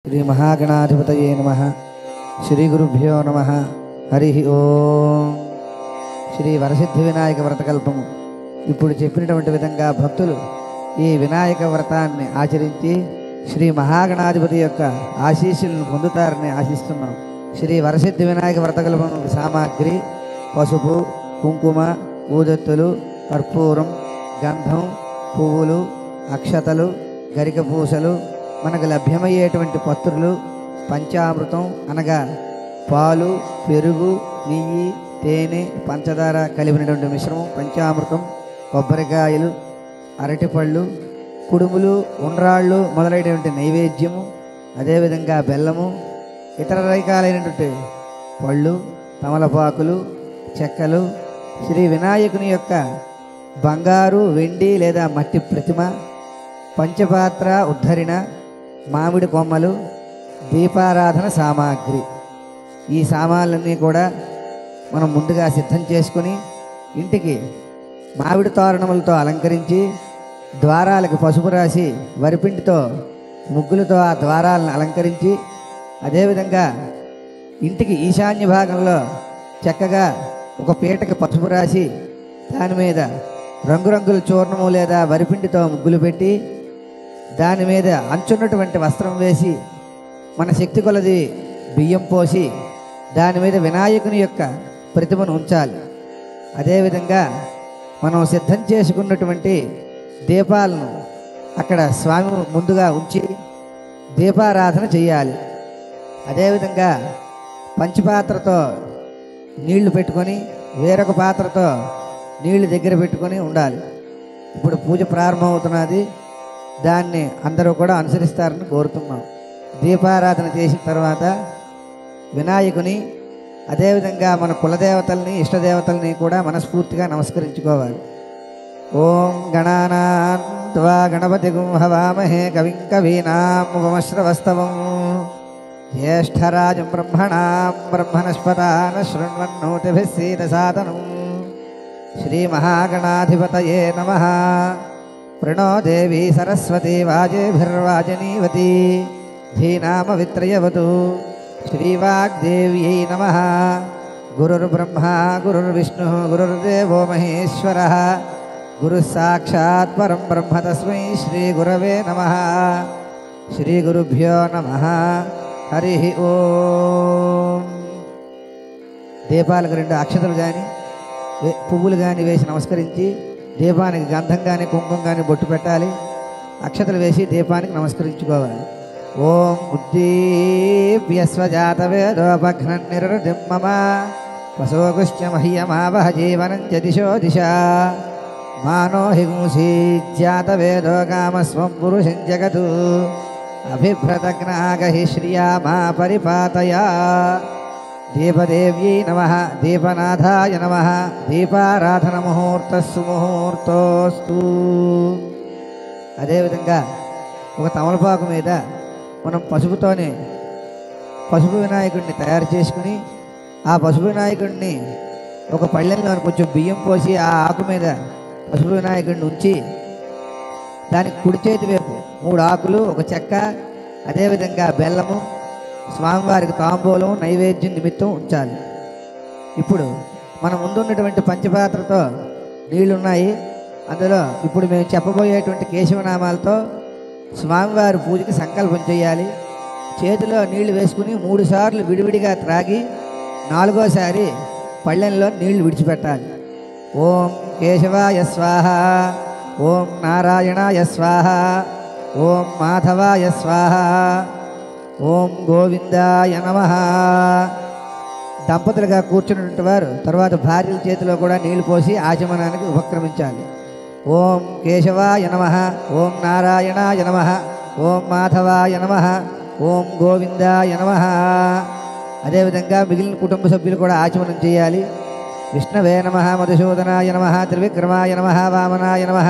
శ్రీ మహాగణాధిపతయే నమః. శ్రీ గురుభ్యో నమః. హరి ఓం. శ్రీ వరసిద్ధి వినాయక వ్రతకల్పము. ఇప్పుడు చెప్పినటువంటి విధంగా భక్తులు ఈ వినాయక వ్రతాన్ని ఆచరించి శ్రీ మహాగణాధిపతి యొక్క ఆశీస్సులను పొందుతారని ఆశిస్తున్నాం. శ్రీ వరసిద్ధి వినాయక వ్రతకల్పము సామాగ్రి పసుపు, కుంకుమ, ఊదొత్తులు, కర్పూరం, గంధం, పువ్వులు, అక్షతలు, గరిక పూసలు, మనకు లభ్యమయ్యేటువంటి పత్రులు, పంచామృతం అనగా పాలు, పెరుగు, నెయ్యి, తేనె, పంచదార కలిపినటువంటి మిశ్రమం పంచామృతం, కొబ్బరికాయలు, అరటిపళ్ళు, కుడుములు, ఉండ్రాళ్ళు మొదలైనటువంటి నైవేద్యము, అదేవిధంగా బెల్లము, ఇతర రకాలైనటువంటి పళ్ళు, తమలపాకులు, చెక్కలు, శ్రీ వినాయకుని యొక్క బంగారు, వెండి లేదా మట్టి ప్రతిమ, పంచపాత్ర ఉద్ధరణ, మామిడి కొమ్మలు, దీపారాధన సామాగ్రి. ఈ సామాన్లన్నీ కూడా మనం ముందుగా సిద్ధం చేసుకుని ఇంటికి మామిడి తోరణములతో అలంకరించి ద్వారాలకు పసుపు రాసి వరిపిండితో ముగ్గులతో ఆ ద్వారాలను అలంకరించి, అదేవిధంగా ఇంటికి ఈశాన్య భాగంలో చక్కగా ఒక పీటకి పసుపు రాసి దాని మీద రంగురంగుల చూర్ణము లేదా వరిపిండితో ముగ్గులు పెట్టి దాని మీద అంచున్నటువంటి వస్త్రం వేసి మన శక్తి కొలది బియ్యం పోసి దాని మీద వినాయకుని యొక్క ప్రతిమను ఉంచాలి. అదేవిధంగా మనం సిద్ధం చేసుకున్నటువంటి దీపాలను అక్కడ స్వామి ముందుగా ఉంచి దీపారాధన చేయాలి. అదేవిధంగా పంచపాత్రతో నీళ్లు పెట్టుకొని వేరొక పాత్రతో నీళ్లు దగ్గర పెట్టుకొని ఉండాలి. ఇప్పుడు పూజ ప్రారంభమవుతున్నది. దాన్ని అందరూ కూడా అనుసరిస్తారని కోరుతున్నాం. దీపారాధన చేసిన తర్వాత వినాయకుని, అదేవిధంగా మన కులదేవతల్ని, ఇష్టదేవతల్ని కూడా మనస్ఫూర్తిగా నమస్కరించుకోవాలి. ఓం గణానాం త్వా గణపతిగుం హవామహే కవిం కవీనాముపమశ్రవస్తవం జ్యేష్ఠరాజం బ్రహ్మణాం బ్రహ్మణస్పతాన శృణ్వన్నోతిభిः సీదసాదనం. శ్రీ మహాగణాధిపతయే నమః. ప్రణో దేవి సరస్వతి వాజేభిర్వాజనీవతి ధీనామ విత్రయవతు. శ్రీవాగ్దేవ్యై నమః. గురుర్బ్రహ్మ గురుర్విష్ణు గురుర్దేవో మహేశ్వరః. గురుః సాక్షాత్ పరం బ్రహ్మ తస్మై శ్రీ గురవే నమః. శ్రీ గురుభ్యో నమః. హరి ఓం. దీపాలకు 2 అక్షతలు కానీ పువ్వులు కానీ వేసి నమస్కరించి దీపానికి గంధం కానీ కుంకుమ కానీ బొట్టు పెట్టాలి. అక్షతలు వేసి దీపానికి నమస్కరించుకోవాలి. ఓం ఉద్దీప్యస్వజాతవేదోపఘ్నం నిర్వృతిం మమ వసోగుశ్చ మహ్యమావహ జీవనం చ దిశో దిశ మానో హిగుంసీజ్జాతవేదో కామస్వం పురుషం జగతు అభిభ్రతజ్ఞాగహి శ్రియా మా పరిపాతయా. దీపదేవ్యై నమః. దీపనాథాయ నమః. దీపారాధన ముహూర్తస్సు ముహూర్తోస్తు. అదేవిధంగా ఒక తమలపాకు మీద మనం పసుపుతోనే పసుపు వినాయకుడిని తయారు చేసుకుని ఆ పసుపు వినాయకుడిని ఒక పళ్ళెంలో కొంచెం బియ్యం పోసి ఆ ఆకు మీద పసుపు వినాయకుడిని ఉంచి దానికి కుడి చేతి వైపు 3 ఆకులు, ఒక చెక్క, అదేవిధంగా బెల్లము, స్వామివారికి తాంబూలం నైవేద్యం నిమిత్తం ఉంచాలి. ఇప్పుడు మన ముందున్నటువంటి పంచపాత్రతో నీళ్లున్నాయి. అందులో ఇప్పుడు మేము చెప్పబోయేటువంటి కేశవనామాలతో స్వామివారి పూజకి సంకల్పం చేయాలి. చేతిలో నీళ్లు వేసుకుని 3 సార్లు విడివిడిగా త్రాగి 4వసారి పళ్ళెంలో నీళ్లు విడిచిపెట్టాలి. ఓం కేశవాయ స్వాహ. ఓం నారాయణాయ స్వాహ. ఓం మాధవాయ స్వాహ. ఓం గోవిందాయ నమః. దంపతులుగా కూర్చున్నటువంటి వారు తర్వాత భార్యల చేతిలో కూడా నీళ్లు పోసి ఆచమనానికి ఉపక్రమించాలి. ఓం కేశవాయ నమః. ఓం నారాయణాయ నమః. ఓం మాధవాయ నమః. ఓం గోవిందాయ నమః. అదేవిధంగా మిగిలిన కుటుంబ సభ్యులు కూడా ఆచమనం చేయాలి. విష్ణవే నమః. మధుసూదనాయ నమః. త్రివిక్రమాయ నమః. వామనాయ నమః.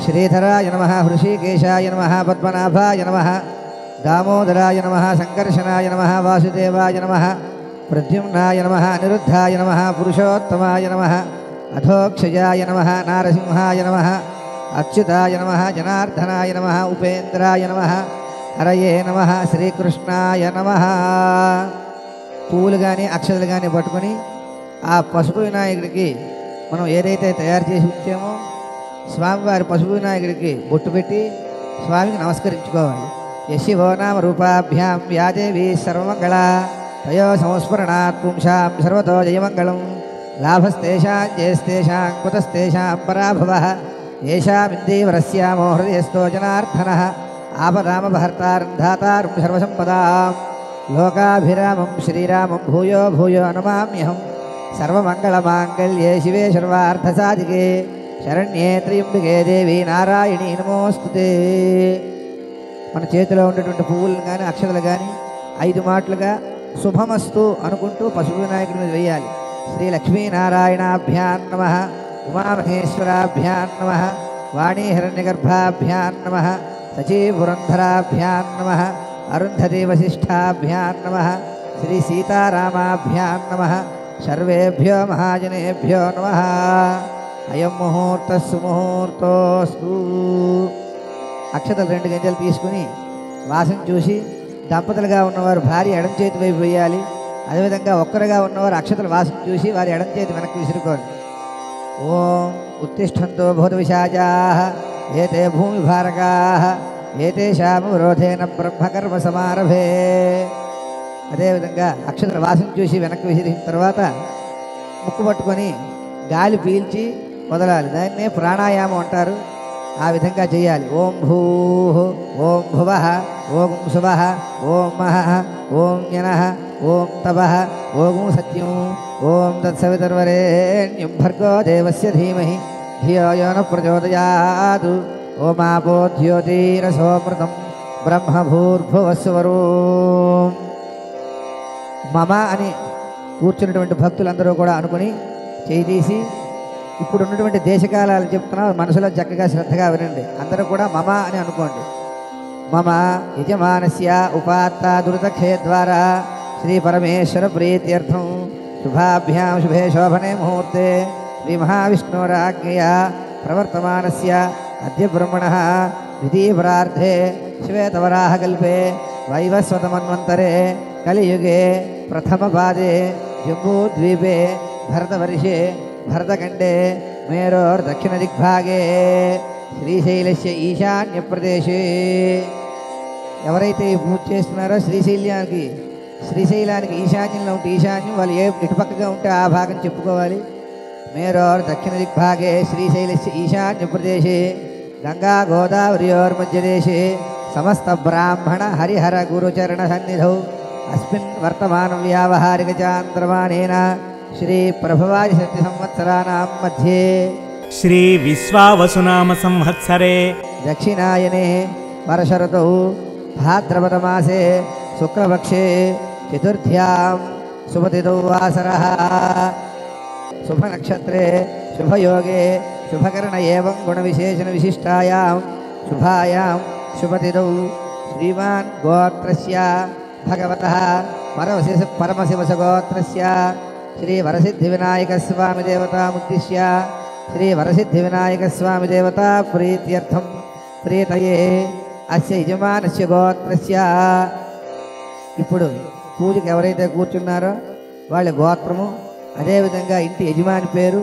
శ్రీధరాయ నమః. హృషీకేశాయ నమః. పద్మనాభాయ నమః. దామోదరాయ నమః. సంకర్షణాయ నమః. వాసుదేవాయ నమః. ప్రద్యుమ్నాయ నమః. అనిరుద్ధాయ నమః. పురుషోత్తమాయ నమః. అధోక్షజాయ నమః. నారసింహాయ నమః. అచ్యుతాయ నమః. జనార్దనాయ నమః. ఉపేంద్రాయ నమః. హరయే నమః శ్రీకృష్ణాయ నమః. పువ్వులు కానీ అక్షతలు కానీ పట్టుకొని ఆ పసుపు వినాయకుడికి మనం ఏదైతే తయారు చేసి ఉంచామో స్వామివారి పసుపు వినాయకుడికి బొట్టు పెట్టి స్వామికి నమస్కరించుకోవాలి. యశివో నామ రూపాభ్యాం యాదేవి సర్వమంగళ తయో సంస్మరణాత్ పుంసాం సర్వతో జయమంగళం. లాభస్తేషాం జయస్తేషాం కుతస్తేషాం పరాభవః ఏషామిందేవరస్యామో హృదయస్థో జనార్దనః. ఆపదామపహర్తారం ధాతారం సర్వసంపదాం లోకాభిరామం శ్రీరామం భూయో భూయో నమామ్యహం. సర్వమంగళమాంగళ్యే శివే సర్వార్థసాధికే శరణ్యే త్ర్యంబకే దేవి నారాయణీ నమోస్తుతే. మన చేతిలో ఉన్నటువంటి పువ్వులను కానీ అక్షతలు కానీ 5 మాటలుగా శుభమస్తు అనుకుంటూ పశువు వినాయకుడి మీద వేయాలి. శ్రీ లక్ష్మీనారాయణాభ్యాం నమః, ఉమామహేశ్వరాభ్యాం నమః, వాణీ హిరణ్యగర్భాభ్యాం నమః, సచీపురంధరాభ్యాం నమః, అరుంధతి వశిష్ఠాభ్యాం నమః, శ్రీ సీతారామాభ్యాం నమః. సర్వేభ్యో మహాజనేభ్యో నమః. అయం ముహూర్త సుముహూర్తోస్తు. అక్షతలు 2 గంజలు తీసుకుని వాసన చూసి దంపతులుగా ఉన్నవారు భార్య ఎడం చేతి వైపు వేయాలి. అదేవిధంగా ఒక్కరుగా ఉన్నవారు అక్షతలు వాసన చూసి వారి ఎడం చేతి వెనక్కి విసురుకోండి. ఓం ఉత్తిష్టంతో భూతవిశాచాః ఏతే భూమి భారకాః ఏతేషాం విరోధేన బ్రహ్మకర్మ సమారభే. అదేవిధంగా అక్షతలు వాసన చూసి వెనక్కి విసిరిన తర్వాత ముక్కు పట్టుకొని గాలి పీల్చి వదలాలి. దాన్నే ప్రాణాయామం అంటారు. ఆ విధంగా చేయాలి. ఓం భూః ఓం భువః ఓం శువః ఓం మహః ఓం జ్ఞనః ఓం తపః ఓం సత్యం ఓం తత్సవితుర్వరేణ్యం భర్గో దేవస్య ధీమహి ధియో యో నః ప్రచోదయాత్. ఓమాపో ద్యోతిరసోమృతం బ్రహ్మ భూర్భువస్సువరోం. మమ అని కూర్చున్నటువంటి భక్తులందరూ కూడా అనుకుని చేయి తీసి ఇప్పుడు ఉన్నటువంటి దేశకాలాలు చెప్తున్నా మనసులో చక్కగా శ్రద్ధగా వినండి. అందరూ కూడా మమ అని అనుకోండి. మమ యజమానస్య ఉపాత్త దురితక్షయ ద్వారా శ్రీ పరమేశ్వర ప్రీత్యర్థం శుభాభ్యాం శుభే శోభనే ముహూర్తే శ్రీ మహావిష్ణురాజ్ఞయా ప్రవర్తమానస్య అద్య బ్రహ్మణః ద్వితీయపరార్ధే శ్వేతవరాహకల్పే వైవస్వతమన్వంతరే కలియుగే ప్రథమపాదే జంబూద్వీపే భరతవర్షే భరతఖండే మేరోర్దక్షిణదిగ్భాగే శ్రీశైలస్య ఈశాన్య ప్రదేశే. ఎవరైతే ఈ పూజ చేస్తున్నారో శ్రీశైలానికి ఈశాన్యంలో ఉంటే ఈశాన్యం, వాళ్ళు ఏ ఇటుపక్కగా ఉంటే ఆ భాగం చెప్పుకోవాలి. మేరోర్దక్షిణదిగ్భాగే శ్రీశైలస్య ఈశాన్య ప్రదేశే గంగా గోదావరియోర్మధ్యదేశే సమస్త బ్రాహ్మణ హరిహర గురుచరణ సన్నిధౌ అస్మిన్ వర్తమాన వ్యావహారిక చాంద్రమాణేన శ్రీ ప్రభవాది సత్య సంవత్సరానాం మధ్యే శ్రీ విశ్వావసునామ సంవత్సరే దక్షిణాయనే వర్షఋతౌ భాద్రపదమాసే శుక్లపక్షే చతుర్థ్యాం శుభతిథౌ వాసరః. శుభనక్షత్రే శుభయోగే శుభకరణ ఏవం గుణవిశేషణ విశిష్టాయాం శుభాయాం శుభతిథౌ శ్రీమాన్ గోత్రస్య భగవతః పరమశివసగోత్రస్య శ్రీ వరసిద్ధివినాయకస్వామి దేవతాముద్దిశ్య శ్రీ వరసిద్ధివినాయకస్వామి దేవతా ప్రీత్యర్థం ప్రీతయే అస్య యజమానస్య గోత్రస్య. ఇప్పుడు పూజకి ఎవరైతే కూర్చున్నారో వాళ్ళ గోత్రము అదేవిధంగా ఇంటి యజమాని పేరు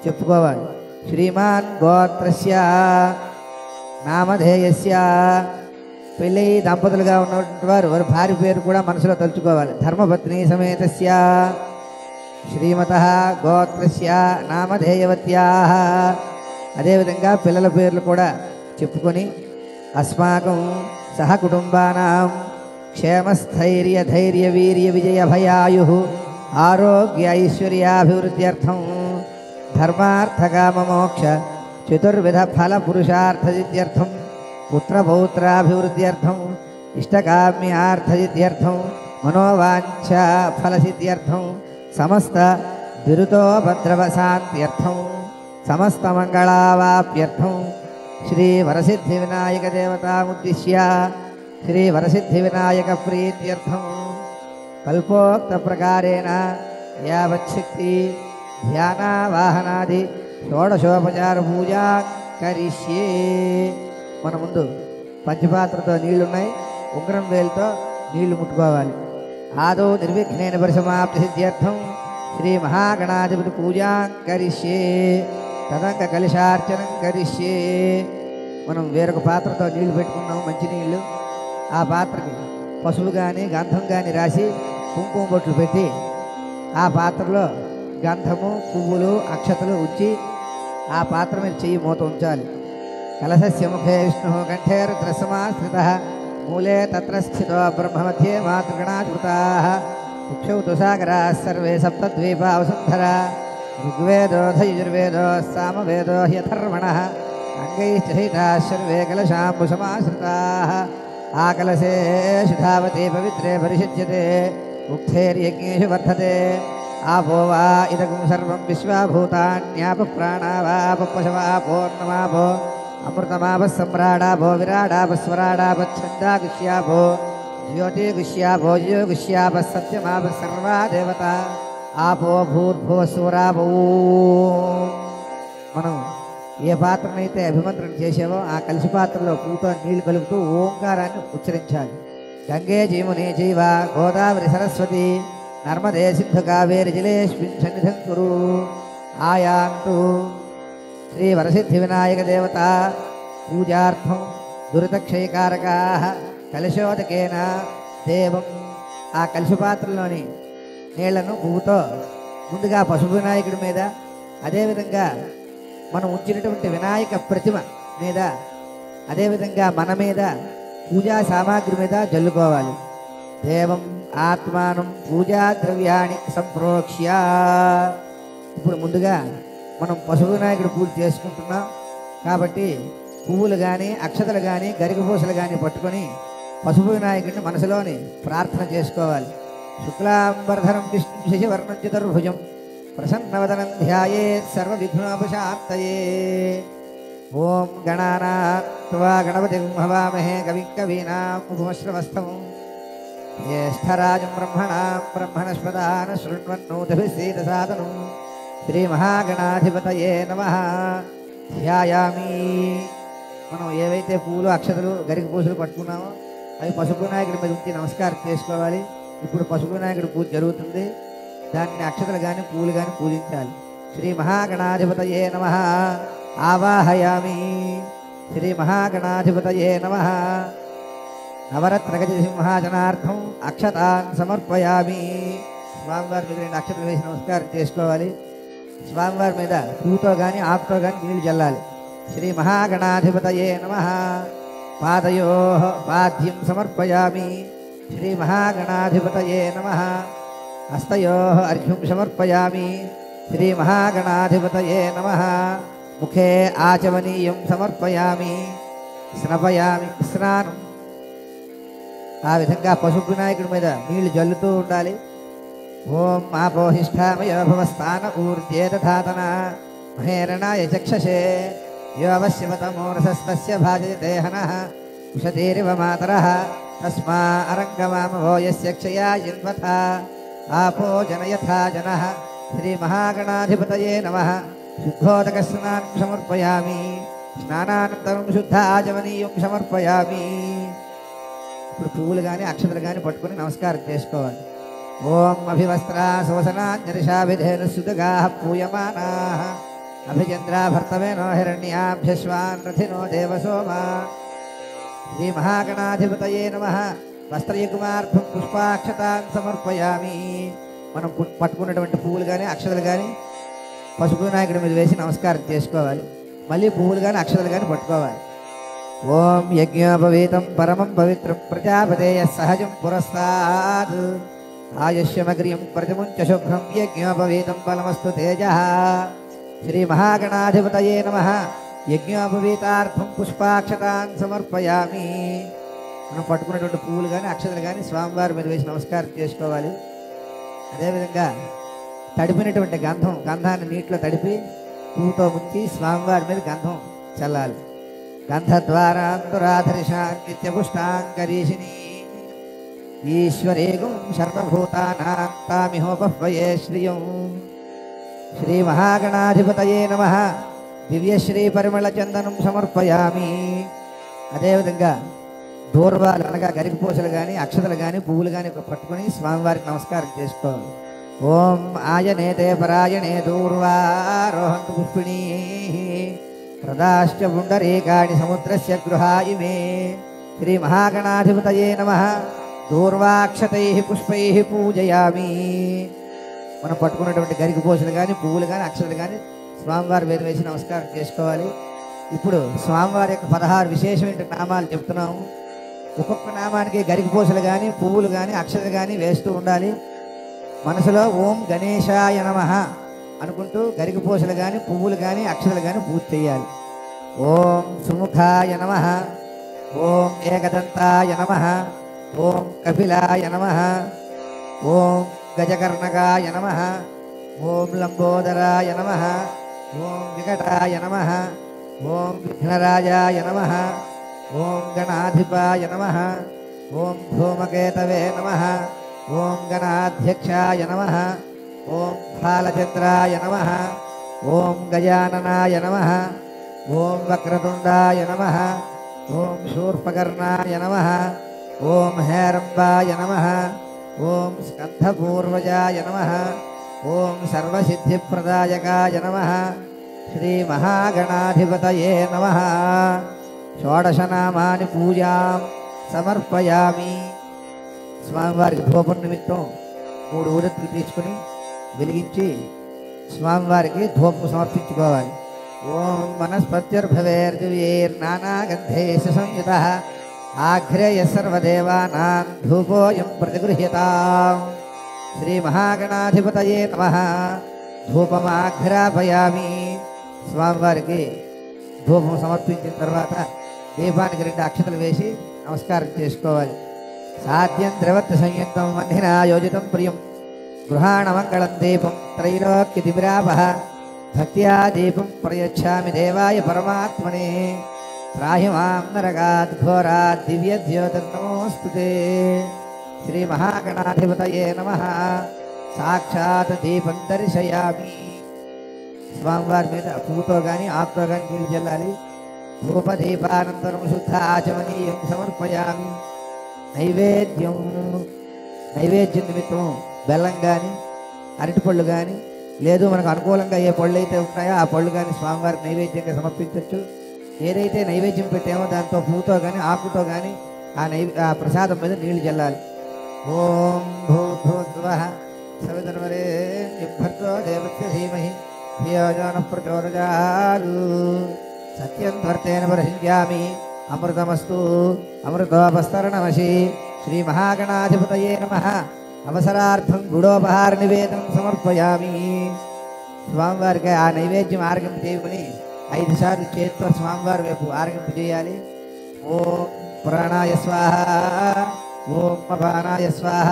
చెప్పుకోవాలి. శ్రీమాన్ గోత్రస్య నామధేయస్య. పెళ్ళి దంపతులుగా ఉన్నటువంటి వారు వారి భార్య పేరు కూడా మనసులో తలుచుకోవాలి. ధర్మపత్ని సమేతస్య శ్రీమతః గోత్రస్య నామధేయవత్యాః. అదేవిధంగా పిల్లల పేర్లు కూడా చెప్పుకొని అస్మాకం సహ కుటుంబానాం క్షేమస్థైర్య ధైర్య వీర్య విజయ భయాయు ఆరోగ్య ఐశ్వర్యాభివృద్ధ్యర్థం ధర్మార్థకామమోక్ష చతుర్విధ ఫల పురుషార్థసిద్ధ్యర్థం పుత్రపౌత్రాభివృద్ధ్యర్థం ఇష్టకామ్యార్థసిద్ధ్యర్థం మనోవాంఛ ఫలసిద్ధ్యర్థం సమస్త దురితోపద్రవశాంత్యర్థం సమస్త మంగళావాప్యర్థం శ్రీ వరసిద్ధి వినాయక దేవతాముద్దిశ్య శ్రీ వరసిద్ధి వినాయక ప్రీత్యర్థం కల్పోక్త ప్రకారేణ యావచ్చక్తి ధ్యానావాహనాది షోడశోపచార పూజా కరిష్యే. మన ముందు పంచపాత్రతో నీళ్లున్నాయి. ఉంగరం వేలుతో నీళ్లు ముట్టుకోవాలి. ఆదో నిర్విఘ్నేన పరిసమాప్తి సిద్ధ్యర్థం శ్రీ మహాగణాధిపతి పూజాం కరిష్యే తదంక కలశార్చనం కరిష్యే. మనం వేరొక పాత్రతో నీళ్లు పెట్టుకున్నాము, మంచినీళ్ళు. ఆ పాత్రకి పసుపు కానీ గంధం కానీ రాసి కుంకుమ బొట్లు పెట్టి ఆ పాత్రలో గంధము, పువ్వులు, అక్షతలు ఉంచి ఆ పాత్ర మీద చెయ్యి మూత ఉంచాలి. కలశస్య ముఖే విష్ణు కంఠే రుద్రసమాశ్రిత మూలే తత్ర స్థితో బ్రహ్మ మధ్యే మాతృగణాధృతా ముఖ్యౌ తుసాగరా సర్వే సప్తద్వీపా వసుంధరా ఋగ్వేదో యజుర్వేదో సామవేదో హ్యథర్వణః అంగైశ్చ సహితాः సర్వే కలశాంబుసమాశ్రితాः ఆ కలశేషు ధావతే పవిత్రే పరిషిధ్యతే ఉక్తేర్యజ్ఞేషు వర్ధతే ఆపో వా ఇదగం సర్వం విశ్వాభూతాన్యాప ప్రాణావాప పశవాపోర్ణమాపో అమృతమాప సమ్రాడాపో విరాడాప స్వరాడాప ఛందాగుష్యాపో జ్యోతిగుష్యాపో యోగుష్యాప సత్యమాప సర్వా దేవత ఆపో భూర్భువస్వరాపో. మనం ఏ పాత్రనైతే అభిమంత్రణ చేసావో ఆ కలిసి పాత్రలో పూతో నీళ్లు కలుపుతూ ఓంకారాన్ని ఉచ్చరించాలి. గంగే జీమునే జీవ గోదావరి సరస్వతి నర్మదే సింధు కావేరి జలేష్మిన్ సన్నిధం కురు. ఆయాంతు శ్రీ వరసిద్ధి వినాయక దేవత పూజార్థం దురితక్షయకారకా కలశోదకేన దేవం. ఆ కలిసి పాత్రలోని నీళ్లను పువ్వుతో ముందుగా పసుపు వినాయకుడి మీద, అదేవిధంగా మనం ఉంచినటువంటి వినాయక ప్రతిమ మీద, అదేవిధంగా మన మీద, పూజా సామాగ్రి మీద జల్లుకోవాలి. దేవం ఆత్మానం పూజా ద్రవ్యాన్ని సంప్రోక్ష్య. ఇప్పుడు ముందుగా మనం పశువు వినాయకుడు పూజ చేసుకుంటున్నాం కాబట్టి పువ్వులు కానీ, అక్షతలు కానీ, గరికపూసలు కానీ పట్టుకొని పశువు వినాయకుడిని మనసులోని ప్రార్థన చేసుకోవాలి. శుక్లాంబరధరం విష్ణు శశివర్ణం చతుర్భుజం ప్రసన్నవదనం ధ్యాయేత్ సర్వవిఘ్నోపశాంతయే. ఓం గణానాత్వా గణపతిం హవామహే కవిం కవీనాం ఉపమశ్రవస్తమం జ్యేష్ఠరాజం బ్రహ్మణస్పదాన శృణ్వన్నోతిభిస్సేదసాదనం శ్రీ మహాగణాధిపతయే నమః. ధ్యాయామి. మనం ఏవైతే పూలు, అక్షతలు, గరిక పూసలు పట్టుకున్నామో అవి పసుపు వినాయకుడి మీద ఉంచి నమస్కారం చేసుకోవాలి. ఇప్పుడు పసుపు వినాయకుడి పూజ జరుగుతుంది. దాన్ని అక్షతలు కానీ, పూలు కానీ పూజించాలి. శ్రీ మహాగణాధిపతయే నమః. ఆవాహయామి. శ్రీ మహాగణాధిపతయే నమః. నవరత్నగజ సింహాసనార్థం అక్షతాన్ సమర్పయామి. స్వామివారి మీద 2 అక్షతలు వేసి నమస్కారం చేసుకోవాలి. స్వామివారి మీద పూతో కానీ, ఆకుతో కానీ నీళ్లు చల్లాలి. శ్రీ మహాగణాధిపతయే నమః. పాదయో పాద్యం సమర్పయామి. శ్రీ మహాగణాధిపతయే నమః. హస్తయో అర్ఘ్యం సమర్పయామి. శ్రీ మహాగణాధిపతయే నమః. ముఖే ఆచమనీయం సమర్పయామి. స్నపయామి. స్నానం. ఆ విధంగా పశుపు వినాయకుడి మీద నీళ్లు జల్లుతూ ఉండాలి. ఓం ఆపోహిష్టామయో భవస్థాన ఊర్జే తథాతన మహేరణాయ చక్షసే యోవశ్యవతమోరసస్తస్య భాజయతే హనః ఉషతీరివ మాతరః తస్మా అరంగమామవో యస్య క్షయా యన్వథా ఆపో జనయథా జనః. శ్రీ మహాగణాధిపతయే నమః. శుద్ధోదక స్నానం సమర్పయామి. స్నానానంతరం శుద్ధ ఆచమనీయం సమర్పయామి. ఇప్పుడు పువ్వులు కానీ, అక్షతలు కానీ పట్టుకొని నమస్కారం చేసుకోవాలి. ఓం అభివస్త్రా శోసనాన్యరిషాభిధేను సుదగా పూయమానాః అభిచంద్రా భర్తవేనో హిరణ్యాభ్యశ్వాన్ రథినో దేవసోమా. శ్రీ మహాగణాధిపతయే నమః. వస్త్రయుగ్మార్థం పుష్పాక్షతాన్ సమర్పయామి. మనం పట్టుకున్నటువంటి పువ్వులు కానీ, అక్షతలు కానీ పసుపు వినాయకుడి మీద వేసి నమస్కారం చేసుకోవాలి. మళ్ళీ పువ్వులు కానీ, అక్షతలు కానీ పట్టుకోవాలి. ఓం యజ్ఞోపవీతం పరమం పవిత్రం ప్రజాపతేయ సహజం పురస్తాద్ ఆయుష్యమగ్రియం ప్రతిముంచ శుభ్రం యజ్ఞోపవీతం బలమస్తు తేజః. శ్రీ మహాగణాధిపతయే నమః. యజ్ఞోపవీతార్థం పుష్పాక్షతాన్ సమర్పయామి. మనం పట్టుకున్నటువంటి పువ్వులు కానీ, అక్షతలు కానీ స్వామివారి మీద వేసి నమస్కారం చేసుకోవాలి. అదేవిధంగా తడిపినటువంటి గంధాన్ని నీటిలో తడిపి పువ్వుతో ముంచి స్వామివారి మీద గంధం చల్లాలి. గంధద్వారాంతురాధరిషాన్ నిత్యపుష్టాంకరీషిణి ఈశ్వరేగం సర్వభూతానాం తామిహోపహ్వయే శ్రియం. శ్రీ మహాగణాధిపతయే నమః. దివ్యశ్రీ పరిమళ చందనం సమర్పయామి. అదేవిధంగా దూర్వాలు అనగా గరికపూసలు కానీ అక్షతలు కానీ పువ్వులు కానీ పట్టుకొని స్వామివారికి నమస్కారం చేసుకోవాలి. ఓం ఆయనేతే పరాయణే దూర్వారోహంతు పుష్పిణీ ప్రదాశ్చ పుండరీకాణి సముద్రస్య గృహాయిమే. శ్రీ మహాగణాధిపతయే నమః. దూర్వాక్షతై పుష్పై పూజయామి. మనం పట్టుకున్నటువంటి గరికపూసలు కానీ పువ్వులు కానీ అక్షతలు కానీ స్వామివారి మీద వేసి నమస్కారం చేసుకోవాలి. ఇప్పుడు స్వామివారి యొక్క 16 విశేషమైన నామాలు చెప్తున్నాము. ఒక్కొక్క నామానికి గరికపూసలు కానీ పువ్వులు కానీ అక్షతలు కానీ వేస్తూ ఉండాలి. మనసులో ఓం గణేశాయ నమః అనుకుంటూ గరికపూసలు కానీ పువ్వులు కానీ అక్షతలు కానీ పూజ చేయాలి. ఓం సుముఖాయ నమః. ఓం ఏకదంతాయ నమః. ఓం కపిలాయ నమః. ఓం గజకర్ణకాయ నమః. ఓం లంబోదరాయ నమః. ఓం వికటాయ నమః. ఓం విఘ్నరాజాయ నమః. ఓం గణాధిపాయ నమః. ఓం ధూమకేతవే నమః. ఓం గణాధ్యక్షాయ నమః. ఓం బాలచంద్రాయ నమః. ఓం గజాననాయ నమః. ఓం వక్రతుండాయ నమః. ఓం శూర్పకర్ణాయ నమః. ఓం హేరంబాయ నమః. ఓం స్కంధపూర్వజాయ నమః. ఓం సర్వసిద్ధిప్రదాయకాయ నమః. శ్రీ మహాగణాధిపతయే నమః. షోడశనామాని పూజాం సమర్పయామి. స్వామివారికి ధూపం నిమిత్తం 3 ఊరెత్తులు తీసుకుని వెలిగించి స్వామివారికి ధూపం సమర్పించుకోవాలి. ఓం వనస్పత్యుర్భవేర్దివ్యైర్నానాగంధైః సంయుతః ఆఘ్రేయ సర్వదేవానాం ధూపోయం ప్రతిగృహ్యతాం. శ్రీ మహాగణాధిపతయే నమః. ధూపమాఘ్రాపయామి. స్వామివారికి ధూపం సమర్పించిన తర్వాత దీపానికి 2 అక్షతలు వేసి నమస్కారం చేసుకోవాలి. సాధ్యం ద్రవత్వ సంయుక్తం వన్నినా యోజితం ప్రియం గృహాణమంగళం దీపం త్రైలోక్యతిమిరాపః భక్త్యా దీపం ప్రయచ్ఛామి దేవాయ పరమాత్మనే. త్రాహి మాం నరకాత్ ఘోరాత్ దివ్యజ్యోతిర్నమోస్తుతే. శ్రీ మహాగణాధిపతయే నమః. సాక్షాత్ దీపం దర్శయామి. స్వామివారి మీద పువ్వుతో కానీ ఆకుతో కానీ నీళ్ళు చల్లాలి. ధూపదీపానంతరం శుద్ధ ఆచమనీయం సమర్పయామి. నైవేద్యం నిమిత్తం బెల్లం కానీ అరటిపళ్ళు కానీ లేదు మనకు అనుకూలంగా ఏ పళ్ళు అయితే ఉంటాయో ఆ పళ్ళు కానీ స్వామివారికి నైవేద్యంగా సమర్పించవచ్చు. ఏదైతే నైవేద్యం పెట్టామో దాంతో పువ్వుతో కానీ ఆకుతో కానీ ఆ ప్రసాదం మీద నీళ్లు చల్లాలి. ఓం భూర్భువః సవితుర్వరేణ్యం భర్గో దేవస్య ధీమహి ధియో యో నః ప్రచోదయాత్. సత్యం త్వర్తేన ప్రహించామి అమృతమస్తు అమృతోపస్తరణమసి. శ్రీ మహాగణాధిపతయే నమః. అవసరార్థం గుడోపహార నివేదనం సమర్పయామి. స్వామివారికి ఆ నైవేద్యం ఆరగింపు చేయమని 5 సార్లు చేతితో స్వామివారి వైపు ఆరగింపు చేయాలి. ఓం పురాణాయ స్వాహ. ఓం అపానాయ స్వాహ.